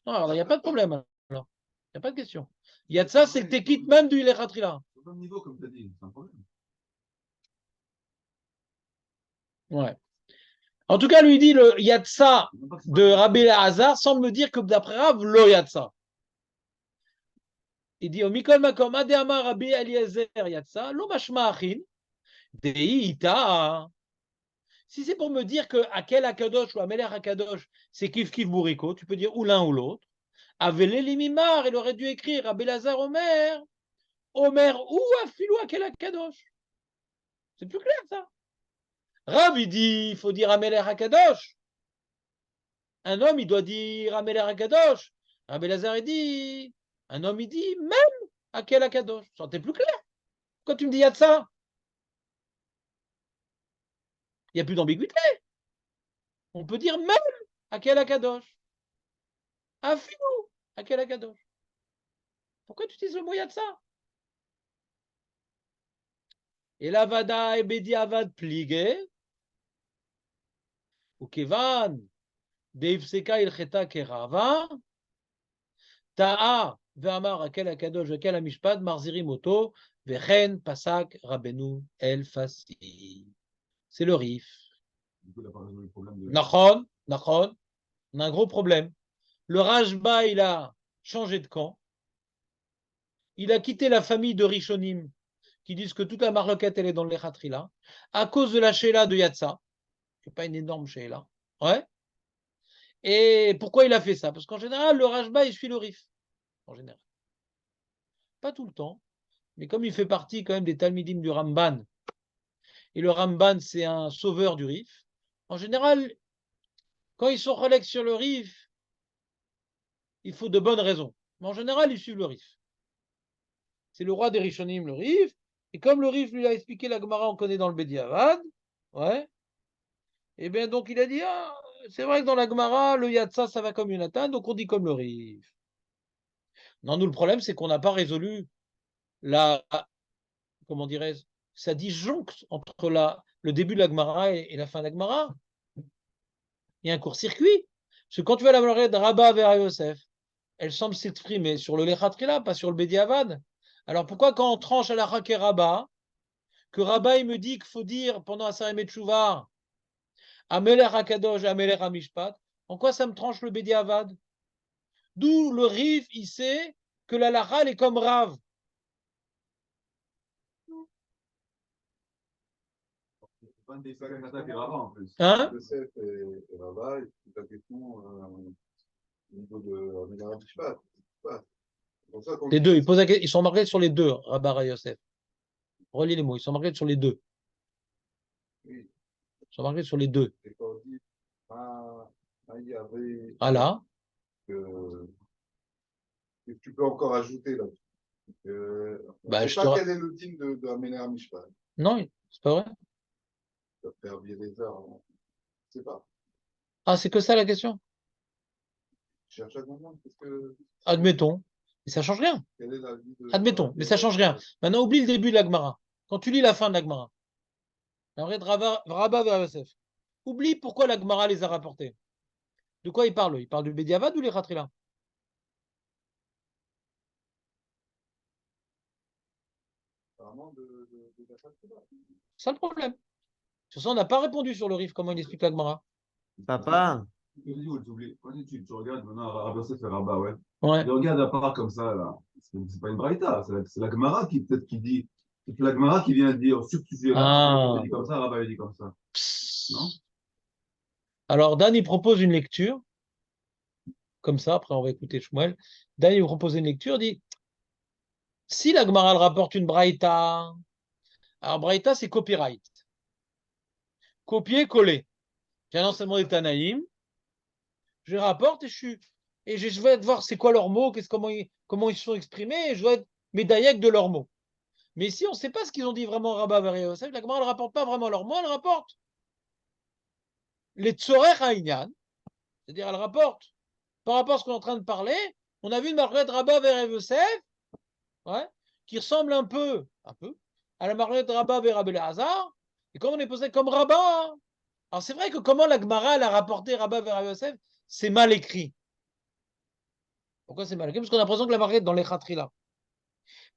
Non, alors il n'y a pas de problème. Alors, il n'y a pas de question. Yatsa, c'est que t'es quitte même du Lechatrila. Au même niveau, comme tu as dit, c'est un problème. Ouais. En tout cas, lui dit le Yatsa de Rabbi Eliezer semble me dire que d'après Rav, lo Yatsa. Il dit, Mikol Makom, Adéama Rabbi Eliezer Yatsa, lo mashma achin, dei ita. Si c'est pour me dire que Akel Akadosh ou Ameler Akadosh, c'est Kif Kif Bouriko, tu peux dire ou l'un ou l'autre. Avele Limimar, il aurait dû écrire Rabbi Eliezer Omer, Omer ou Afilou Akel Akadosh. C'est plus clair ça. Rav, il dit, il faut dire Ameler Akadosh. Un homme, il doit dire Ameler Akadosh. Rabbi Eliezer, il dit, un homme, il dit même Akel Akadosh. Ça, t'es plus clair. Pourquoi tu me dis Yatsa? Il n'y a plus d'ambiguïté. On peut dire même Akel Akadosh. Afilou Akel Akadosh. Pourquoi tu utilises le mot Yatsa? Et la vada ebedi avad pligé. Ou kevan deivseka ilcheta kerava. Ta'a ve'amar Akel Akadosh Akel Amishpad marzirim oto vechen pasak rabenu el fasi. C'est le rif. Du coup, il n'a pas résolu le problème de. Nachon, on a un gros problème. Le Rajba, il a changé de camp. Il a quitté la famille de Rishonim, qui disent que toute la marloquette, elle est dans le Lechatrila, à cause de la Sheila de Yatsa, qui n'est pas une énorme Sheila. Ouais. Et pourquoi il a fait ça? Parce qu'en général, le Rajba, il suit le Rif. En général. Pas tout le temps. Mais comme il fait partie quand même des Talmidim du Ramban, et le Ramban, c'est un sauveur du Rif, en général, quand ils sont relègues sur le Rif, il faut de bonnes raisons. Mais en général, ils suivent le Rif. C'est le roi des Rishonim, le Rif. Et comme le Rif lui a expliqué la Gemara, on connaît dans le Bediavad, ouais. Et bien donc il a dit, ah, c'est vrai que dans la Gemara, le Yatsa, ça va comme Yonatan, donc on dit comme le Rif. Non, nous, le problème, c'est qu'on n'a pas résolu la, comment dirais-je, ça disjoncte entre le début de la Gemara et la fin de la Gemara. Il y a un court-circuit. Parce que quand tu vas la Gemara de Rabba vers Yosef, elle semble s'exprimer sur le Lechatrila, pas sur le Bediavad. Alors pourquoi quand on tranche à la Hake Rabba, que Rabba il me dit qu'il faut dire pendant Asarem et Tchouva, Ameler HaKadosh, Ameler HaMishpat, en quoi ça me tranche le Bediavad? D'où le Rif, il sait que la Lacha, elle est comme Rav. C'est pas une des Sakakata qui est Rava en plus. Hein? Yosef et Rava, ils posent la question au niveau de Amélar Mishpat. C'est pour ça qu'on Les dit- deux, ils sont marqués sur les deux, Rabba et Yosef. Relis les mots, ils sont marqués sur les deux. Oui, Ils sont marqués sur les deux. c'est quand on dit il y avait Ah là, que tu peux encore ajouter là. Bah, je ne je sais te pas ra- quel est le team de Amélar Mishpat. non, c'est pas vrai. Ça fait servir des heures. Je ne sais pas. Ah, c'est que ça la question? Je cherche à comprendre parce que. Admettons. Mais ça change rien. Quel est l'avis de. Admettons, mais ça change rien. Maintenant, oublie le début de la Gemara. Quand tu lis la fin de la Gemara, l'arrêt de Rabba vers Yosef, oublie pourquoi la Gemara les a rapportés. De quoi il parle? Il parle du Bediavad ou les Khatrila? Apparemment de la Fatwa. C'est ça le problème. Sur ça, on n'a pas répondu sur le Rif, comment il explique la Gemara. Papa, Quand tu regardes maintenant Rabba Yosef et Rabba, ouais. Ouais. Tu regardes à part comme ça, là. C'est pas une braïta, c'est la Gemara qui peut-être qui dit. C'est la Gemara qui vient dire sur ce sujet-là. Ah. Il dit comme ça, Rabba il dit comme ça. Non? Alors, Dan, il propose une lecture, comme ça, après on va écouter Shmuel. Dan, il propose une lecture, il dit, si la Gemara elle rapporte une braïta, alors braïta, c'est copyright. Copier-coller. J'ai un enseignement des Tanaïm, je rapporte et je vais voir c'est quoi leurs mots, comment ils sont exprimés, et je dois être médaillec de leurs mots. Mais ici, on ne sait pas ce qu'ils ont dit vraiment Rabba Bar Yosef. La Gemara ne rapporte pas vraiment leurs mots, elle rapporte les Tzorer Haïnyan, c'est-à-dire elle rapporte par rapport à ce qu'on est en train de parler. On a vu une marquette Rabba Bar Yosef, ouais, qui ressemble un peu à la marquette Rabba Bar Rabbi Hazar. Et comme on est posé comme Rabba, alors c'est vrai que comment la Gemara elle a rapporté Rabba Bar Yosef, c'est mal écrit. Pourquoi c'est mal écrit? Parce qu'on a l'impression que la marquette est dans les Khatrila.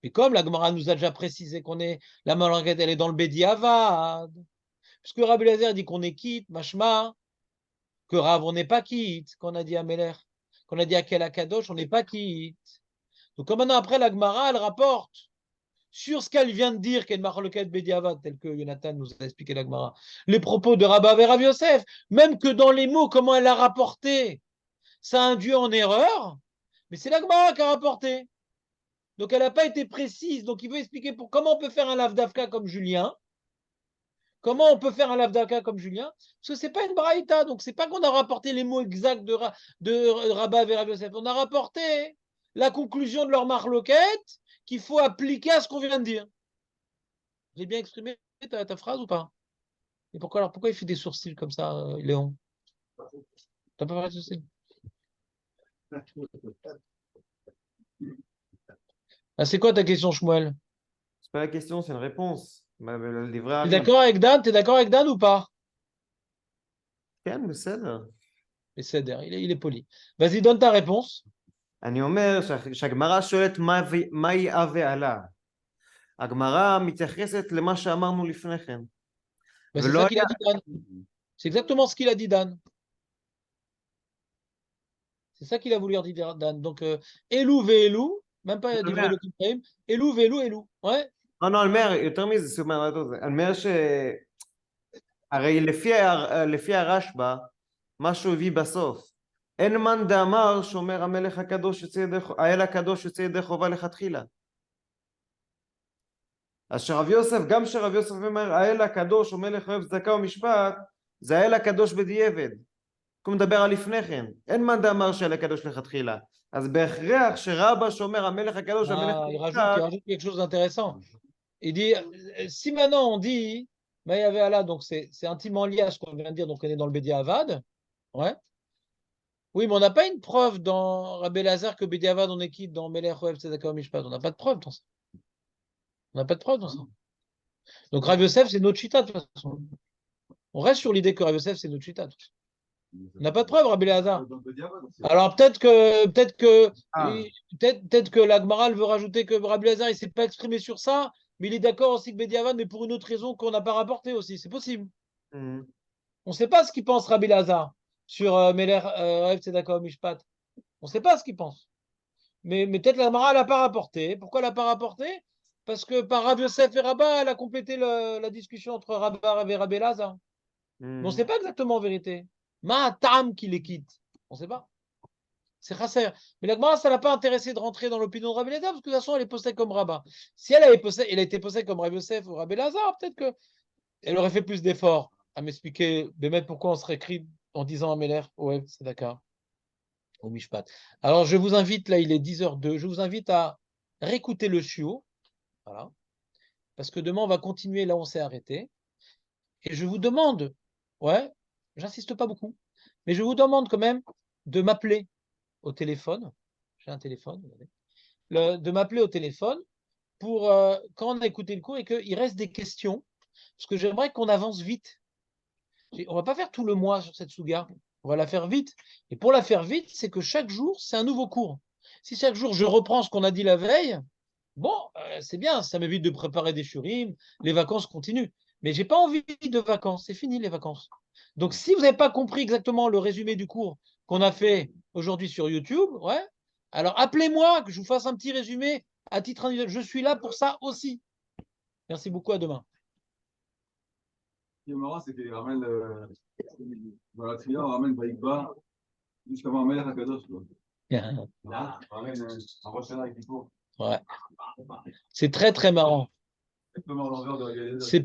Mais comme la Gemara nous a déjà précisé la marquette, elle est dans le Bedi Avad, puisque Rabbi Lazar dit qu'on est quitte, machma, que Rav, on n'est pas quitte, qu'on a dit à Meler, qu'on a dit à Kelakadosh, on n'est pas quitte. Donc, comme maintenant, après, la Gemara, elle rapporte sur ce qu'elle vient de dire, qu'elle marloquet Bedi Avad, tel que Jonathan nous a expliqué la Gemara, les propos de Rabba et Rav Yosef, même que dans les mots, comment elle a rapporté, ça induit en erreur, mais c'est la Gemara qui a rapporté. Donc, elle n'a pas été précise. Donc, il veut expliquer comment on peut faire un lavdavka comme Julien. Comment on peut faire un lavdavka comme Julien? Parce que ce n'est pas une braïta. Donc, ce n'est pas qu'on a rapporté les mots exacts de Rabba et Rav Yosef. On a rapporté la conclusion de leur marloquette qu'il faut appliquer à ce qu'on vient de dire. J'ai bien exprimé ta phrase ou pas? Et pourquoi il fait des sourcils comme ça, Léon? T'as pas fait de sourcils? Ah, c'est quoi ta question, Shmuel? C'est pas la question, c'est une réponse. Les vrais T'es avis. d'accord avec Dan? T'es d'accord avec Dan ou pas? כן, בסדר. Mais Céder, il est poli. Vas-y, donne ta réponse. אני אומר שהגמרא שואלת מהי הבהלה. הגמרא מתייחסת למה שאמרנו לפני כן. Ben, c'est ולא ça qu'il a dit, Dan. C'est exactement ce qu'il a dit, Dan. C'est ça qu'il a voulu dire, Dan. Donc, Elou Véelou, même pas אומר, d'Ivrei Elohim, Elou Véelou, Elou. Ouais. לא, אני אומר, יותר מזה, זאת אומרת, אני אומר הרי לפי הרשב"א, מה שהוא הביא בסוף, אין מאן דאמר שאומר המלך הקדוש האל הקדוש יוצא ידי חובה לכתחילה. אז שרב יוסף, גם שרב יוסף אומר האל הקדוש הוא מלך אוהב צדקה ומשפט, זה האל הקדוש בדיעבד. הוא מדבר על לפני כן, אין מאן דאמר שהאל הקדוש לכתחילה. אז בהכרח שרבא שאומר המלך הקדוש המלך Ah, il במשפט, rajoute quelque chose d'intéressant. Il dit, si maintenant on dit, Maïave Allah, donc c'est intimement lié à ce qu'on vient de dire, donc on est dans le Bédia Avad. Ouais. Oui, mais on n'a pas une preuve dans Rabbi Lazare que Bédia Avad on est quitte dans Melech Oev Tzedaka Mishpat. On n'a pas de preuve dans ça. On n'a pas de preuve dans ça. Donc Rabbi Yosef, c'est notre chita de toute façon. On reste sur l'idée que Rabbi Yosef, c'est notre chita. On n'a pas de preuve, Rabbi Lazare. Alors peut-être que la Gemara veut rajouter que Rabbi Lazare, il ne s'est pas exprimé sur ça, mais il est d'accord aussi que Bédiavad, mais pour une autre raison qu'on n'a pas rapportée aussi. C'est possible. On ne sait pas ce qu'il pense Rabbi Lazare sur Meler Tzedaka Mishpat. On ne sait pas ce qu'il pense. Mais peut-être la Gemara ne l'a pas rapporté. Pourquoi elle ne l'a pas rapporté? Parce que par Rabbi Yosef et Rabba, elle a complété la discussion entre Rabba et Rabbi Lazare. Mais on ne sait pas exactement en vérité. Ma'atam qui les quitte. On ne sait pas. C'est Chasser. Mais la Gemara, ça ne l'a pas intéressé de rentrer dans l'opinion de Rabbi Lazare, parce que de toute façon, elle est posée comme Rabba. Si elle a été posée comme Rabbi Yosef ou Rabbi Lazare, peut-être qu'elle aurait fait plus d'efforts à m'expliquer, de mettre pourquoi on serait écrit en disant à Meler, ouais, c'est d'accord, au Mishpat. Alors, je vous invite, là, il est 10h02, je vous invite à réécouter le chiot, voilà, parce que demain, on va continuer là où on s'est arrêté. Et je vous demande, ouais, j'insiste pas beaucoup, mais je vous demande quand même de m'appeler au téléphone. J'ai un téléphone, de m'appeler au téléphone pour quand on a écouté le cours et qu'il reste des questions, parce que j'aimerais qu'on avance vite. On va pas faire tout le mois sur cette souga, on va la faire vite. Et pour la faire vite, c'est que chaque jour, c'est un nouveau cours. Si chaque jour, je reprends ce qu'on a dit la veille, bon, c'est bien, ça m'évite de préparer des shurim, les vacances continuent. Mais j'ai pas envie de vacances, c'est fini les vacances. Donc si vous n'avez pas compris exactement le résumé du cours qu'on a fait aujourd'hui sur YouTube, ouais, alors appelez-moi que je vous fasse un petit résumé à titre individuel. Je suis là pour ça aussi. Merci beaucoup, à demain. qui est marrant, c'est qu'il ramène dans la Tria, on ramène Baïkba jusqu'à Melech HaKadosh. On ramène un Rosh Hashanah avec Kippour. Ouais. C'est très très marrant. Exactement à l'envers de la Galilée. C'est